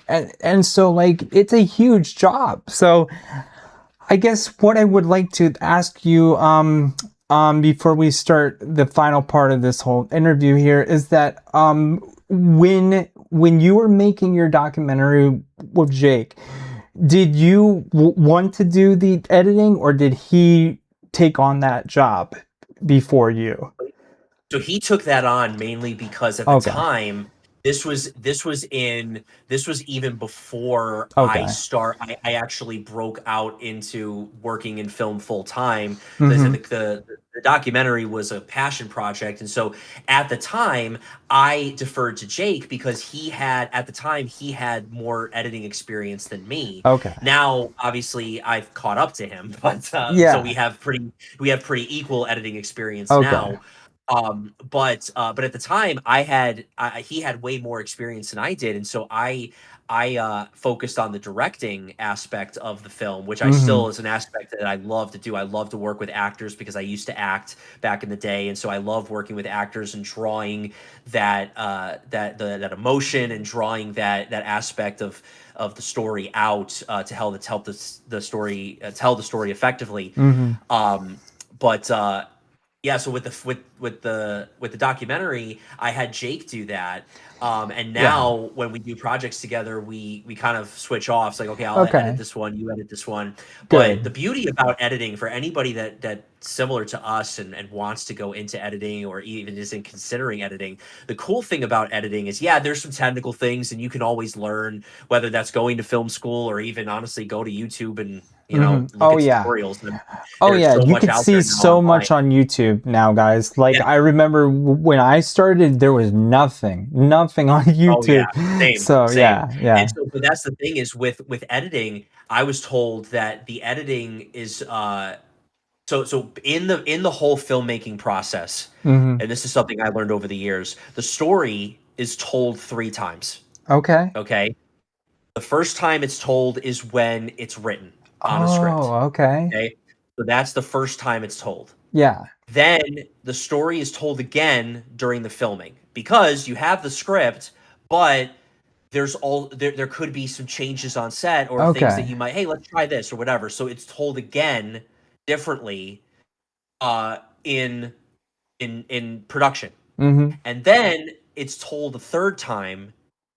And so like it's a huge job. So I guess what I would like to ask you before we start the final part of this whole interview here is that when you were making your documentary with Jake, did you want to do the editing, or did he take on that job before you? So he took that on mainly because at the Okay. time, this was even before Okay. I actually broke out into working in film full time. The, Mm-hmm. the, the documentary was a passion project. And so at the time, I deferred to Jake because at the time, he had more editing experience than me. Okay. Now, obviously, I've caught up to him, but so Yeah. we have pretty equal editing experience Okay. now. But at the time, he had way more experience than I did, and so I focused on the directing aspect of the film, which I Mm-hmm. still is an aspect that I love to do. I love to work with actors because I used to act back in the day, and so I love working with actors and drawing that emotion and drawing that aspect of the story out to help the story tell the story effectively. Mm-hmm. Um, but Yeah, so with the documentary, I had Jake do that, and Yeah. now when we do projects together, we kind of switch off. It's like, okay, I'll edit Okay. this one, you edit this one. But the Good. beauty about editing for anybody that similar to us and wants to go into editing or even isn't considering editing, the cool thing about editing is, yeah, there's some technical things, and you can always learn, whether that's going to film school or even honestly go to YouTube and Mm-hmm. look Oh at yeah. tutorials. And Oh there's yeah, so you much could out see there now so online. much on YouTube now, guys. Like Yeah. I remember when I started, there was nothing on Oh yeah, YouTube. same, So same. yeah, And yeah. but that's the thing is with editing, I was told that the editing is so in the whole filmmaking process, Mm-hmm. and this is something I learned over the years, the story is told 3 times. Okay. Okay? The first time it's told is when it's written on a script. Oh, okay. Okay? So that's the first time it's told. Yeah. Then the story is told again during the filming because you have the script, but there could be some changes on set or things that Okay. you might, hey, let's try this or whatever. So it's told again differently uh in in production. Mm-hmm. And then it's told a third time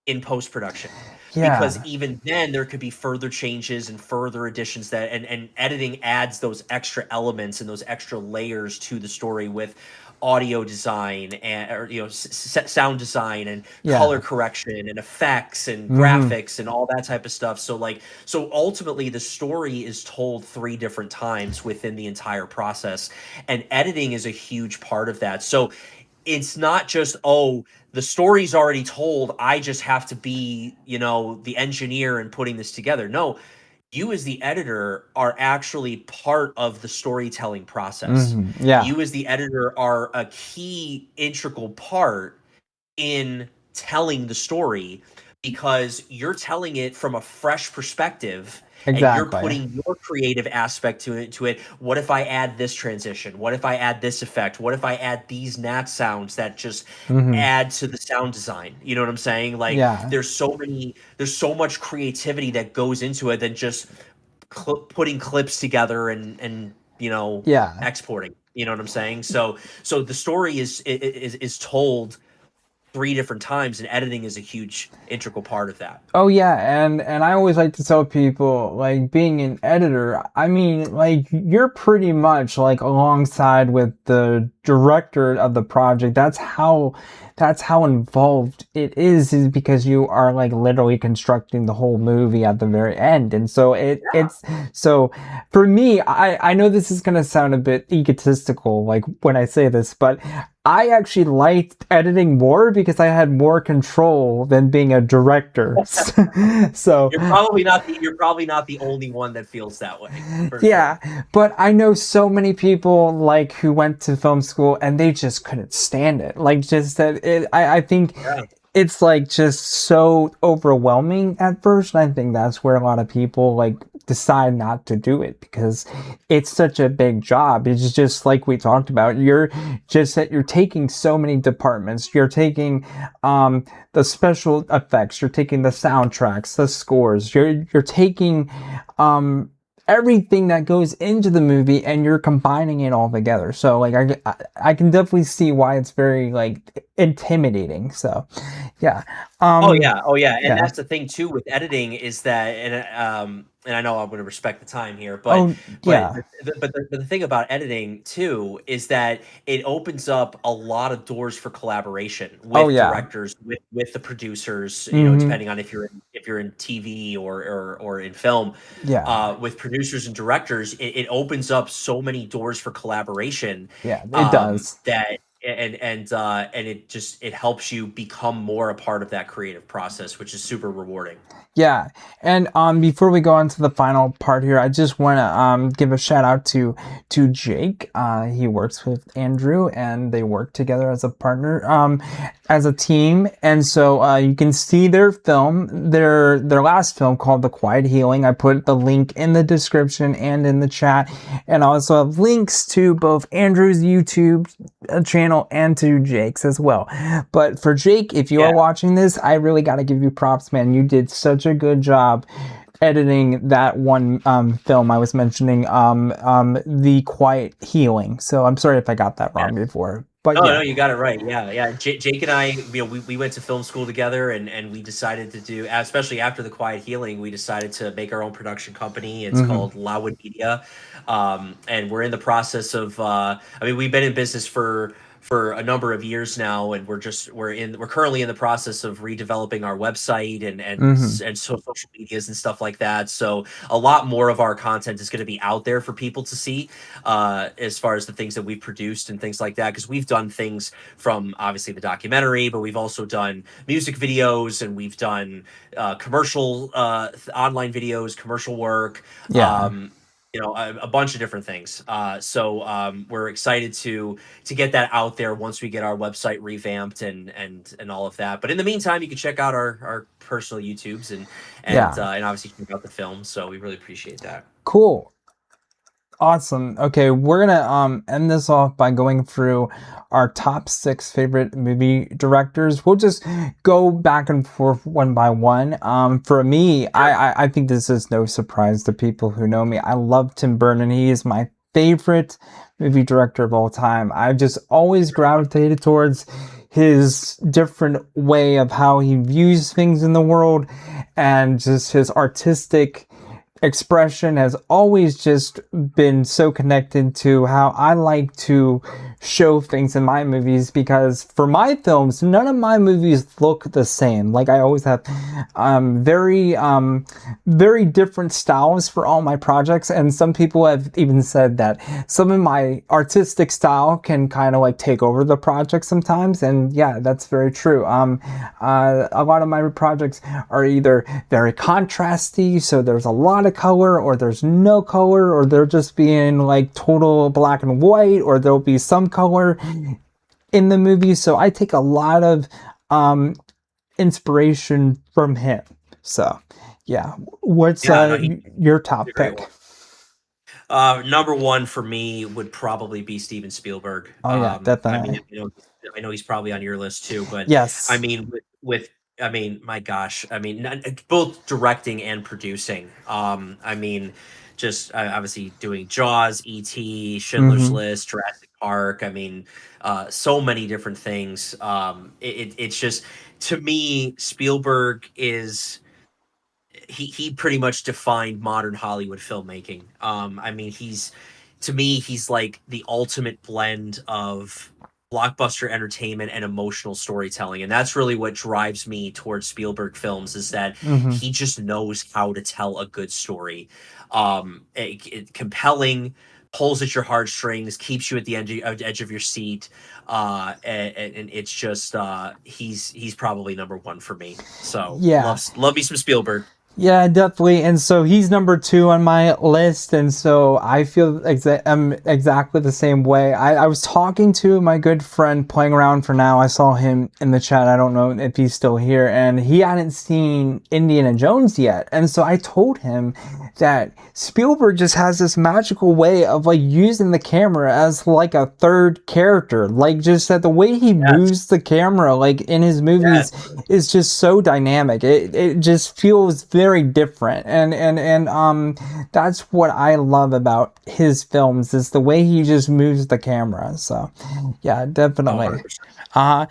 in post production. Because Yeah. even then there could be further changes and further additions that and editing adds those extra elements and those extra layers to the story with audio design and or sound design and color Yeah. correction and effects and Mm-hmm. graphics and all that type of stuff. So ultimately the story is told 3 different times within the entire process, and editing is a huge part of that. So it's not just, oh, the story's already told, I just have to be the engineer and putting this together. No, you as the editor are actually part of the storytelling process. Mm-hmm. Yeah. You as the editor are a key integral part in telling the story because you're telling it from a fresh perspective, and you're Exactly. putting your creative aspect to it. What if I add this transition? What if I add this effect? What if I add these nat sounds that just Mm-hmm. add to the sound design? You know what I'm saying? Like Yeah. there's so much creativity that goes into it than just putting clips together and Yeah. exporting. You know what I'm saying? So the story is told 3 different times, and editing is a huge integral part of that. Oh yeah, and I always like to tell people like being an editor, I mean like you're pretty much like alongside with the director of the project. That's how involved it is because you are like literally constructing the whole movie at the very end. And so it's so for me, I know this is gonna sound a bit egotistical like when I say this, but I actually liked editing more because I had more control than being a director. So, You're probably not the only one that feels that way, for sure. yeah, but I know so many people like who went to film school and they just couldn't stand it. Like just that I think Yeah. it's like just so overwhelming at first. And I think that's where a lot of people like decide not to do it because it's such a big job. It's just like we talked about. You're just that you're taking so many departments. You're taking the special effects, you're taking the soundtracks, the scores, you're taking um everything that goes into the movie and you're combining it all together. So like I can definitely see why it's very like intimidating. So yeah. Oh yeah, oh yeah, and Yeah. that's the thing too with editing is that, and I know I'm going to respect the time here, but Oh but yeah. the thing about editing too is that it opens up a lot of doors for collaboration Oh with yeah. directors, with the producers, Mm-hmm. depending on if you're in TV or in film, Yeah. with producers and directors, it opens up so many doors for collaboration, Yeah, it does. that and it helps you become more a part of that creative process, which is super rewarding. Yeah, and before we go on to the final part here, I just want to give a shout out to Jake. He works with Andrew, and they work together as a partner, as a team. And so you can see their film, their last film called The Quiet Healing. I put the link in the description and in the chat, and I also have links to both Andrew's YouTube channel and to Jake's as well. But for Jake, if you are watching this, I really got to give you props, man. You did such a good job editing that one film I was mentioning, The Quiet Healing. So I'm sorry if I got that wrong before. But no, you got it right. Yeah. Jake and I, we went to film school together, and we decided to do, especially after The Quiet Healing, we decided to make our own production company. It's called Loudwood Media, and we're in the process of. We've been in business for a number of years now, and we're currently in the process of redeveloping our website and social medias and stuff like that. So a lot more of our content is going to be out there for people to see, as far as the things that we've produced and things like that, because we've done things from obviously the documentary, but we've also done music videos, and we've done commercial online videos, commercial work. A bunch of different things. So we're excited to get that out there once we get our website revamped and all of that. But in the meantime, you can check out our personal YouTubes and obviously check out the film. So we really appreciate that. Cool. Awesome. Okay, we're gonna end this off by going through our top 6 favorite movie directors. We'll just go back and forth one by one. For me, I think this is no surprise to people who know me. I love Tim Burton. He is my favorite movie director of all time. I've just always gravitated towards his different way of how he views things in the world, and just his artistic expression has always just been so connected to how I like to show things in my movies, because for my films, none of my movies look the same. Like, I always have very different styles for all my projects, and some people have even said that some of my artistic style can kind of like take over the project sometimes, and yeah, that's very true. A lot of my projects are either very contrasty, so there's a lot of color, or there's no color, or they're just being like total black and white, or there'll be some color in the movie. So I take a lot of inspiration from him. So yeah, what's your top pick? Number one for me would probably be Steven Spielberg. Oh yeah, definitely. I know he's probably on your list too, but yes, my gosh, both directing and producing. Obviously doing Jaws, E.T., Schindler's List, Jurassic Park. So many different things. It's just, to me, Spielberg is. He pretty much defined modern Hollywood filmmaking. He's like the ultimate blend of blockbuster entertainment and emotional storytelling, and that's really what drives me towards Spielberg films, is that he just knows how to tell a good story. Compelling, pulls at your heartstrings, keeps you at the edge of your seat, and it's just he's probably number one for me. So yeah, love me some Spielberg. Yeah, definitely. And so he's number 2 on my list. And so I feel exactly the same way. I was talking to my good friend Playing Around for Now. I saw him in the chat. I don't know if he's still here. And he hadn't seen Indiana Jones yet. And so I told him that Spielberg just has this magical way of like using the camera as like a third character. Like, just that the way he moves the camera, like in his movies, is just so dynamic. It just feels very different, and that's what I love about his films, is the way he just moves the camera. So yeah, definitely. My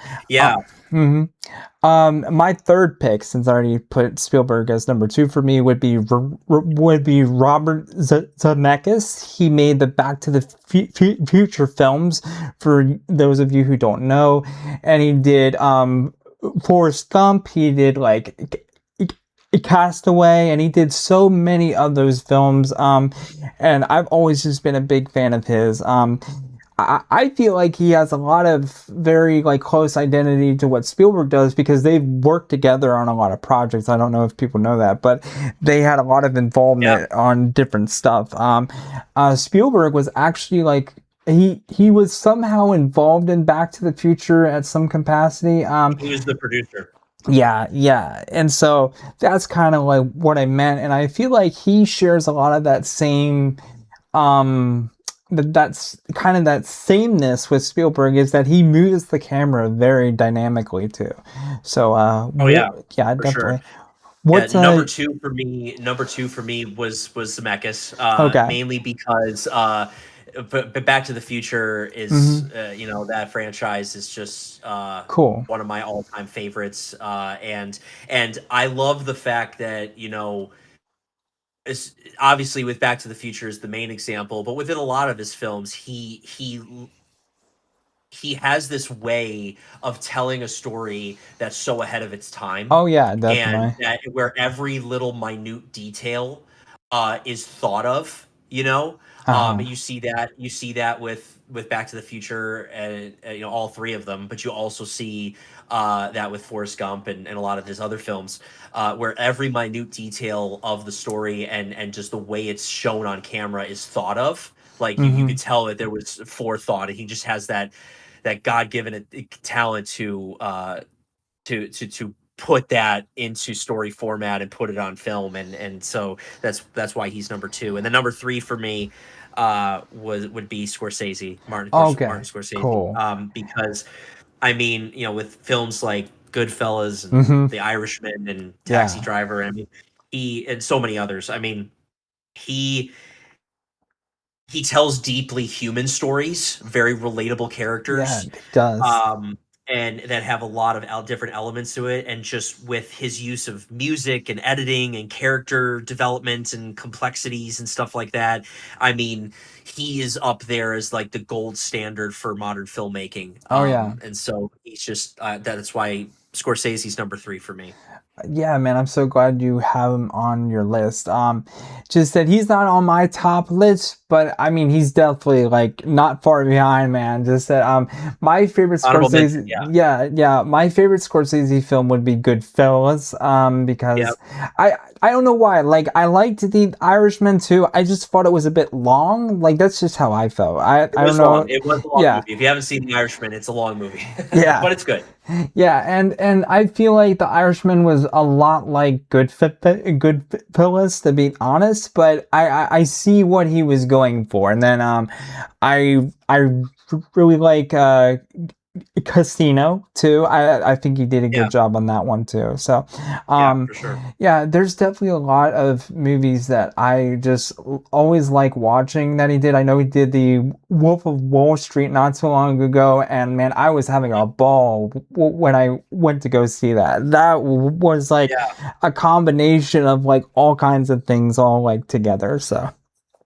third pick, since I already put Spielberg as number 2 for me, would be Robert Zemeckis. He made the Back to the Future films, for those of you who don't know, and he did Forrest Gump. He did like Castaway, and he did so many of those films, and I've always just been a big fan of his. I feel like he has a lot of very like close identity to what Spielberg does because they've worked together on a lot of projects. I don't know if people know that, but they had a lot of Yeah, involvement on different stuff. Spielberg was actually like he was somehow involved in Back to the Future at some capacity. he was the producer. Yeah. And so that's kind of like what I meant. And I feel like he shares a lot of that same, um, that's kind of that sameness with Spielberg is that he moves the camera very dynamically too. So, Oh yeah, yeah, for sure. definitely. Yeah, What's, number two for me was Zemeckis, okay. mainly because but Back to the Future is Mm-hmm. that franchise is just Cool. one of my all time favorites, and I love the fact that it's, obviously with Back to the Future is the main example, but within a lot of his films, he has this way of telling a story that's so ahead of its time, Oh, yeah, and definitely. that where every little minute detail is thought of, Uh-huh. you see that with Back to the Future, and all three of them, but you also see that with Forrest Gump and a lot of his other films, where every minute detail of the story and just the way it's shown on camera is thought of. Like you Mm-hmm. could tell that there was forethought, and he just has that God-given talent to put that into story format and put it on film, and so that's why he's number two. And then number three for me would be Scorsese, Martin Okay, Scorsese, cool. because I mean, with films like Goodfellas and Mm-hmm. The Irishman and Taxi Yeah. Driver, I mean, he and so many others. I mean, he he tells deeply human stories, very relatable Yeah, characters, it does. um, and that have a lot of different elements to it. And just with his use of music and editing and character development and complexities and stuff like that, I mean, he is up there as like the gold standard for modern filmmaking. Oh, yeah. And so he's just that's why Scorsese's number three for me. Yeah, man, I'm so glad you have him on your list. Just that he's not on my top list, but I mean, he's definitely like not far behind, man. Just that, my favorite Honorable mention, Scorsese, yeah, yeah, my favorite Scorsese film would be Goodfellas, yeah. because I don't know why, like, I liked The Irishman too. I just thought it was a bit long. Like, that's just how I felt. It I don't was long. know. It was a long Yeah, movie. If you haven't seen The Irishman, it's a long movie, yeah. but it's good. Yeah, and I feel like The Irishman was a lot like Goodfellas, to be honest. But I see what he was going for, and then I really like Casino too. I think he did a good Yeah, job on that one too. So, yeah, um, for sure. yeah, there's definitely a lot of movies that I just always like watching that he did. I know he did the Wolf of Wall Street not so long ago, and man, I was having a ball when I went to go see that. That was like Yeah, a combination of like all kinds of things all like together. So.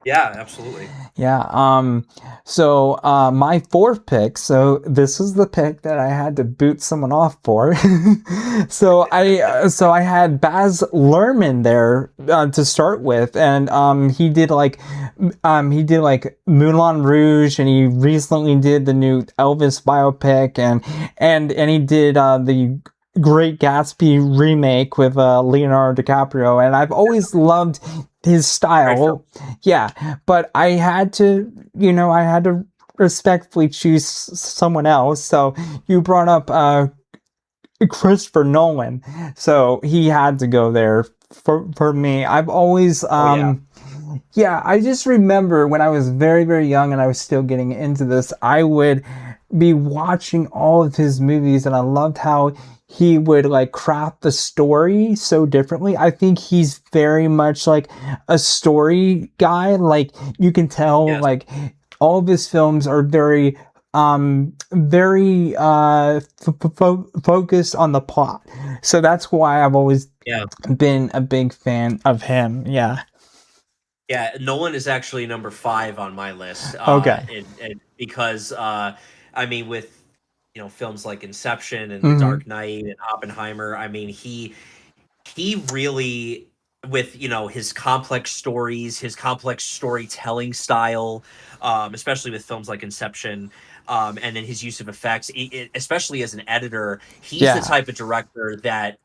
yeah, absolutely. Yeah. So my fourth pick. So this is the pick that I had to boot someone off for. So I had Baz Luhrmann there to start with, and he did like Moulin Rouge, and he recently did the new Elvis biopic, and he did the Great Gatsby remake with Leonardo DiCaprio, and I've always loved his Great film. style. Yeah, but I had to respectfully choose someone else. So you brought up Christopher Nolan, so he had to go there for me. I've always Oh yeah, yeah, I just remember when I was very, very young and I was still getting into this, I would be watching all of his movies and I loved how he would like craft the story so differently. I think he's very much like a story guy. Like you can tell yes, like all of his films are very focused on the plot. So that's why I've always yeah, been a big fan of him. Yeah. yeah. Nolan is actually number five on my list. Okay. Because I mean, with films like Inception and The Hmm. Dark Knight and Oppenheimer, I mean he really. with his complex stories, his complex storytelling style, especially with films like Inception, and then his use of effects, especially as an editor. He's the Yeah. type of director that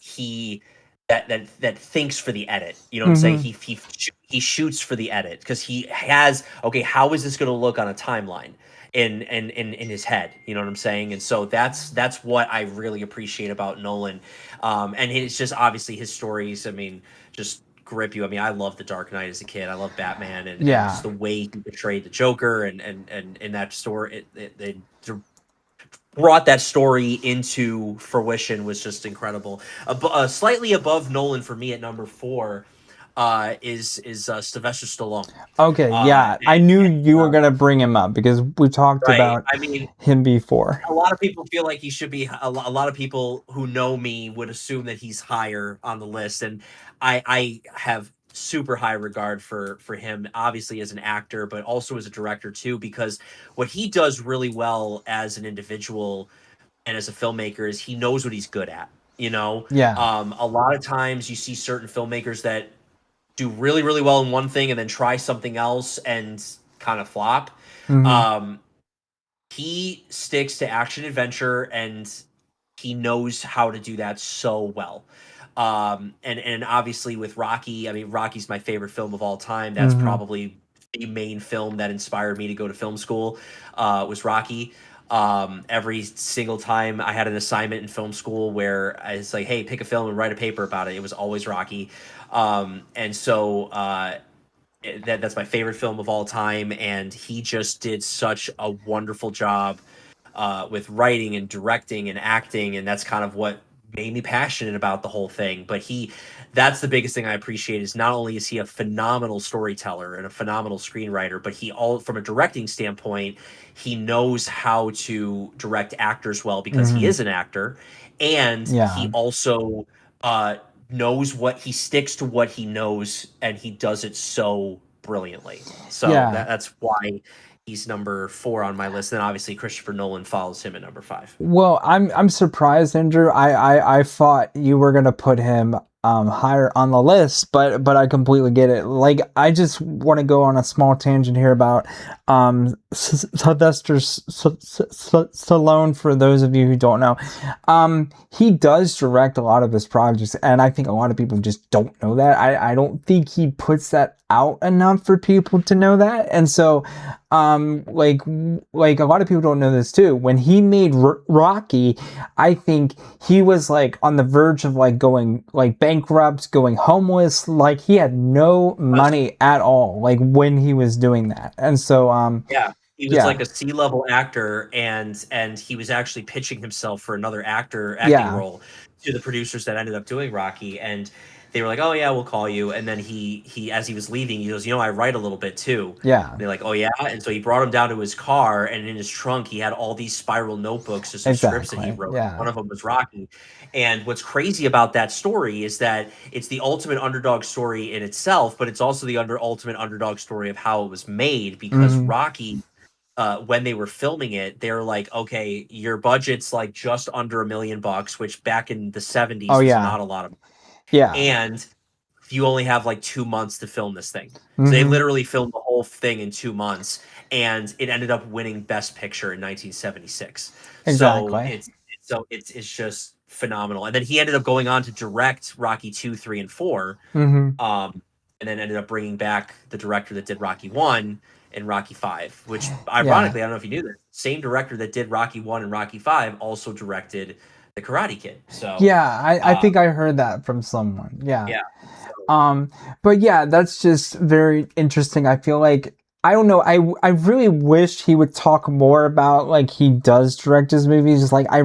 he that thinks for the edit. You know what I'm saying? Hmm. He shoots for the edit because he has, okay, how is this going to look on a timeline in his head? You know what I'm saying? And so that's what I really appreciate about Nolan. And it's just obviously his stories, I mean, just grip you. I mean, I love The Dark Knight as a kid. I love Batman, and just Yeah. the way he portrayed the Joker, and in that story, they brought that story into fruition was just incredible. Slightly above Nolan for me at number 4 is Sylvester Stallone. Okay, Uh, yeah. I knew you were uh, gonna bring him up because we talked right. about I mean, him before. a lot of people feel like he should be. A lot of people who know me would assume that he's higher on the list, and I have super high regard for him, obviously as an actor, but also as a director too, because what he does really well as an individual and as a filmmaker is he knows what he's good at. Yeah. A lot of times you see certain filmmakers that do really really well in one thing and then try something else and kind of flop. Hmm. Um, he sticks to action adventure, and he knows how to do that so well. And obviously with Rocky, I mean, Rocky's my favorite film of all time. That's Hmm. probably the main film that inspired me to go to film school, was Rocky. Every single time I had an assignment in film school where I was like, hey, pick a film and write a paper about it, it was always Rocky. And so that's my favorite film of all time, and he just did such a wonderful job with writing and directing and acting, and that's kind of what made me passionate about the whole thing. But that's the biggest thing I appreciate, is not only is he a phenomenal storyteller and a phenomenal screenwriter, but from a directing standpoint, he knows how to direct actors well because he Hmm. is an actor, and he Yeah. also uh, knows he sticks to what he knows, and he does it so brilliantly. So Yeah. that's why he's number 4 on my list. Then obviously Christopher Nolan follows him at number 5. Well, I'm surprised, Andrew. I thought you were gonna put him higher on the list, but I completely get it. Like, I just want to go on a small tangent here about Sylvester Stallone. For those of you who don't know, he does direct a lot of his projects, and I think a lot of people just don't know that. I don't think he puts that out enough for people to know that, and so like a lot of people don't know this too. When he made Rocky, I think he was like on the verge of like going like bankrupt, going homeless. Like, he had no money at all, like, when he was doing that. And so Yeah, he was yeah. like a C-level actor, and he was actually pitching himself for another acting Yeah. role to the producers that ended up doing Rocky, and they were like, "Oh yeah, we'll call you." And then he as he was leaving, he goes, "I write a little bit too." Yeah. And they're like, "Oh yeah," and so he brought him down to his car, and in his trunk he had all these spiral notebooks just of scripts that he Exactly. wrote. Yeah. One of them was Rocky, and what's crazy about that story is that it's the ultimate underdog story in itself, but it's also the ultimate underdog story of how it was made, because Hmm. Rocky, when they were filming it, they're like, okay, your budget's like just under $1 million, which back in the Oh 70s was yeah. not a lot of, Yeah. and you only have like 2 months to film this thing. So they Hmm. literally filmed the whole thing in 2 months, and it ended up winning Best Picture in 1976. So Exactly. it's just phenomenal. And then he ended up going on to direct Rocky 2, 3, and 4, Hmm. um, and then ended up bringing back the director that did Rocky 1 and Rocky 5, which Yeah. ironically, I don't know if you knew this, same director that did Rocky 1 and Rocky 5 also directed The Karate Kid. So, Yeah. I uh, think I heard that from someone. Yeah. yeah. So, Um, but yeah, that's just very interesting. I feel like, I don't know. I really wish he would talk more about, like, he does direct his movies. Just like, I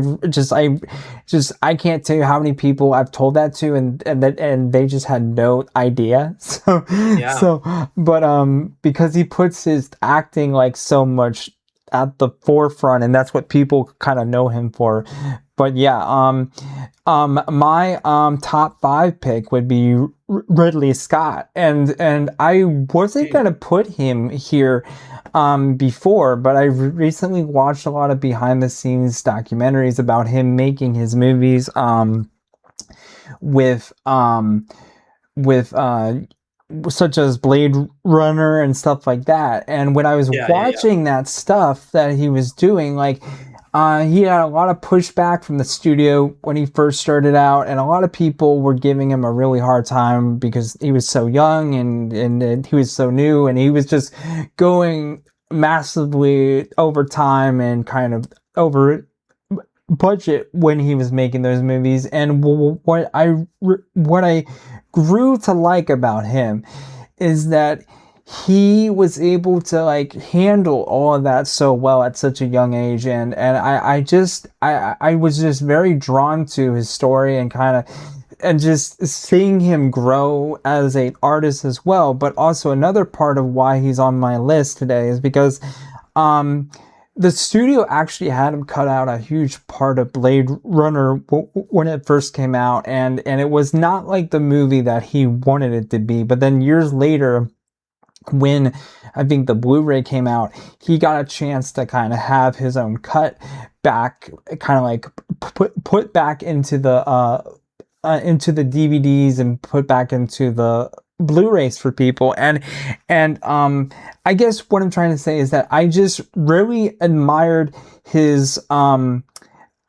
can't tell you how many people I've told that to, and they just had no idea. So yeah. but because he puts his acting like so much at the forefront, and that's what people kind of know him for. But yeah, my top 5 pick would be Ridley Scott, and I wasn't Mm. gonna put him here before, but I recently watched a lot of behind the scenes documentaries about him making his movies with with such as Blade Runner and stuff like that. And when I was Yeah. watching that stuff that he was doing, like he had a lot of pushback from the studio when he first started out, and a lot of people were giving him a really hard time because he was so young and he was so new, and he was just going massively over time and kind of over budget when he was making those movies. And what I grew to like about him is that he was able to like handle all of that so well at such a young age. And I was just very drawn to his story and kind of and just seeing him grow as an artist as well. But also another part of why he's on my list today is because um the studio actually had him cut out a huge part of Blade Runner when it first came out, and it was not like the movie that he wanted it to be. But then years later, when I think the Blu-ray came out, he got a chance to kind of have his own cut back, kind of like put back into the DVDs and put back into the Blu-rays for people. And I guess what I'm trying to say is that I just really admired his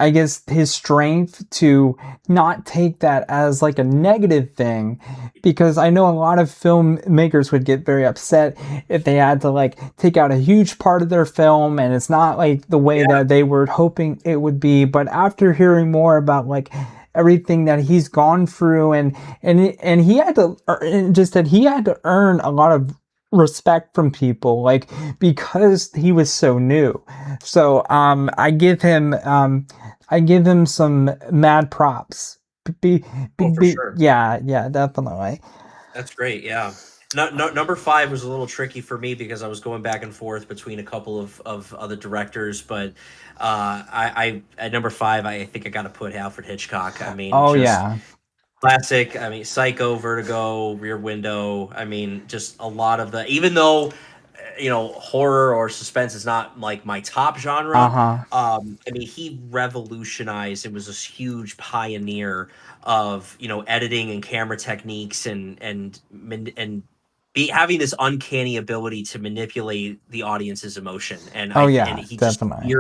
I guess his strength to not take that as like a negative thing, because I know a lot of filmmakers would get very upset if they had to like take out a huge part of their film and it's not like the way that they were hoping it would be. But after hearing more about like everything that he's gone through and he had to just that he had to earn a lot of respect from people, like because he was so new. So I give him some mad props. For sure. Yeah, definitely. That's great. Yeah. Number five was a little tricky for me because I was going back and forth between a couple of other directors, but I at number five, I think I got to put Alfred Hitchcock. I mean, Oh just yeah. classic. I mean, Psycho, Vertigo, Rear Window. I mean, just a lot of the, even though, horror or suspense is not like my top genre. Uh-huh. I mean, he revolutionized and was this huge pioneer of, editing and camera techniques and having this uncanny ability to manipulate the audience's emotion. And Oh and yeah, he just definitely.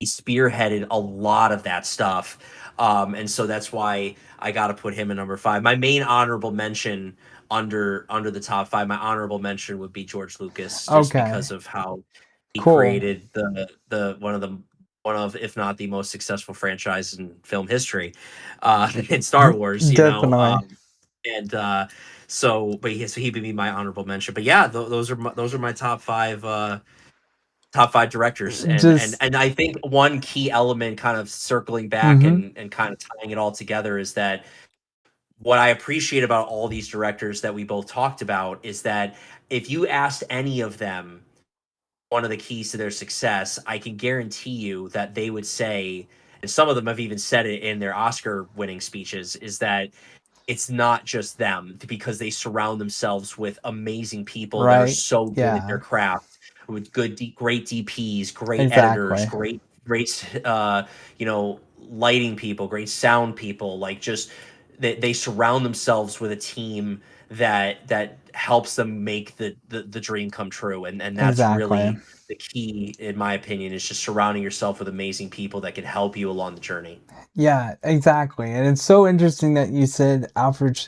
spearheaded a lot of that stuff. And so that's why I got to put him in number five. My main honorable mention under the top five, my honorable mention would be George Lucas, just Okay. because of how he Cool. created the one of if not the most successful franchise in film history, in Star Wars. Definitely. And so he would be my honorable mention. But yeah, those are my top five directors, and Just and I think one key element, kind of circling back mhm. and kind of tying it all together, is that what I appreciate about all these directors that we both talked about is that if you asked any of them one of the keys to their success, I can guarantee you that they would say, and some of them have even said it in their Oscar winning speeches, is that it's not just them, because they surround themselves with amazing people that are Right. so good at their Yeah. craft, with great DPs, great editors, Exactly. great lighting people, great sound people. Like, just they surround themselves with a team that helps them make the dream come true, and that's Exactly. really the key, in my opinion, is just surrounding yourself with amazing people that can help you along the journey. Yeah, exactly. And it's so interesting that you said Alfred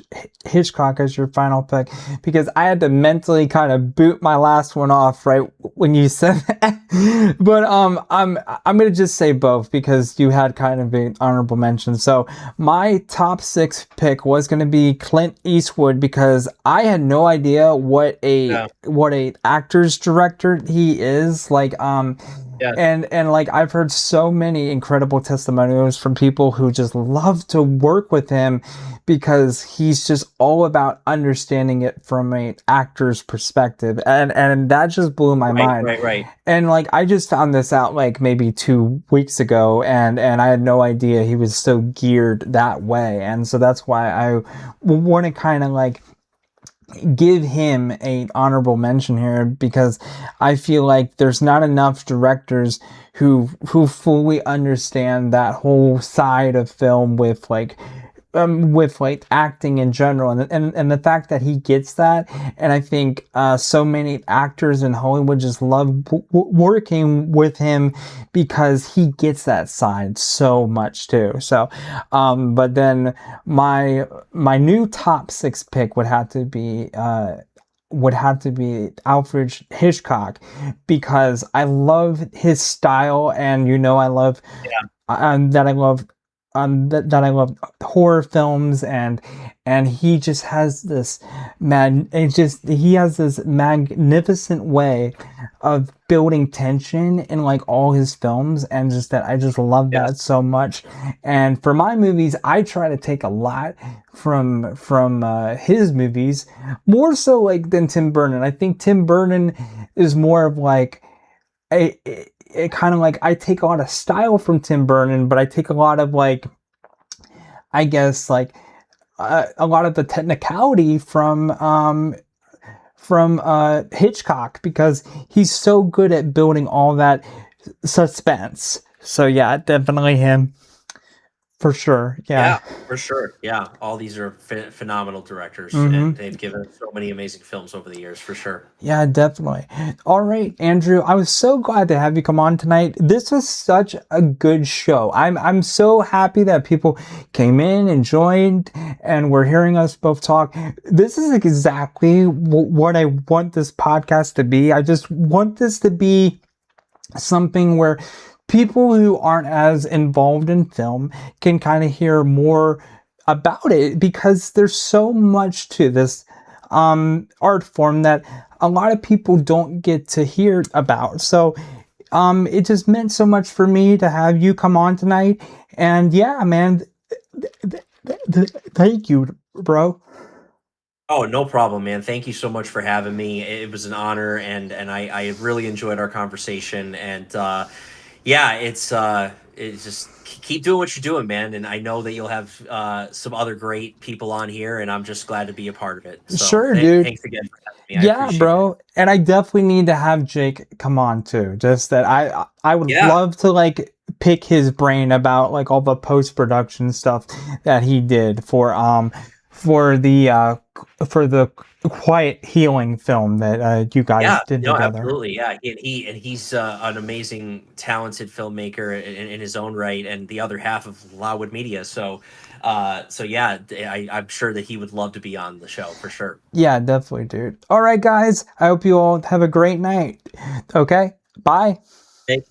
Hitchcock as your final pick, because I had to mentally kind of boot my last one off right when you said that. But I'm going to just say both because you had kind of an honorable mention. So my top six pick was going to be Clint Eastwood, because I had no idea Yeah. what a actor's director he is. Like Yeah. and like I've heard so many incredible testimonials from people who just love to work with him because he's just all about understanding it from an actor's perspective, and that just blew my Right. mind. Right. Right. And like I just found this out like maybe 2 weeks ago, and I had no idea he was so geared that way. And so that's why I want to kind of like give him a honorable mention here, because I feel like there's not enough directors who fully understand that whole side of film with like with like acting in general, and the fact that he gets that, and I think so many actors in Hollywood just love working with him because he gets that side so much too. So, but then my new top 6 pick would have to be Alfred Hitchcock, because I love his style, and I love that I love that I love horror films, and he just has this he has this magnificent way of building tension in like all his films, and just that I just love Yes. that so much. And for my movies, I try to take a lot from his movies, more so like than Tim Burton. I think Tim Burton is more of like it kind of like, I take a lot of style from Tim Burton, but I take a lot of like, I guess like a lot of the technicality from Hitchcock, because he's so good at building all that suspense. So yeah, definitely him for sure. Yeah, Yeah. for sure. Yeah, all these are phenomenal directors, Mm-hmm. and they've given us so many amazing films over the years, for sure. Yeah, definitely. All right, Andrew, I was so glad to have you come on tonight. This was such a good show. I'm so happy that people came in and joined and were hearing us both talk. This is exactly what I want this podcast to be. I just want this to be something where people who aren't as involved in film can kind of hear more about it, because there's so much to this art form that a lot of people don't get to hear about. So it just meant so much for me to have you come on tonight. And yeah, man, thank you, bro. Oh, no problem, man. Thank you so much for having me. It was an honor, and I really enjoyed our conversation. And yeah, it's just keep doing what you're doing, man. And I know that you'll have some other great people on here, and I'm just glad to be a part of it. So Sure, dude. thanks again for having me. I Yeah, appreciate it. bro. And I definitely need to have Jake come on too. Just that I would Yeah. love to like pick his brain about like all the post-production stuff that he did for the Quiet Healing film that you guys Yeah, did no, together. absolutely. Yeah, he's an amazing, talented filmmaker in his own right, and the other half of Loudwood Media. So, so yeah, I'm sure that he would love to be on the show for sure. Yeah, definitely, dude. All right, guys. I hope you all have a great night. Okay? Bye. Thank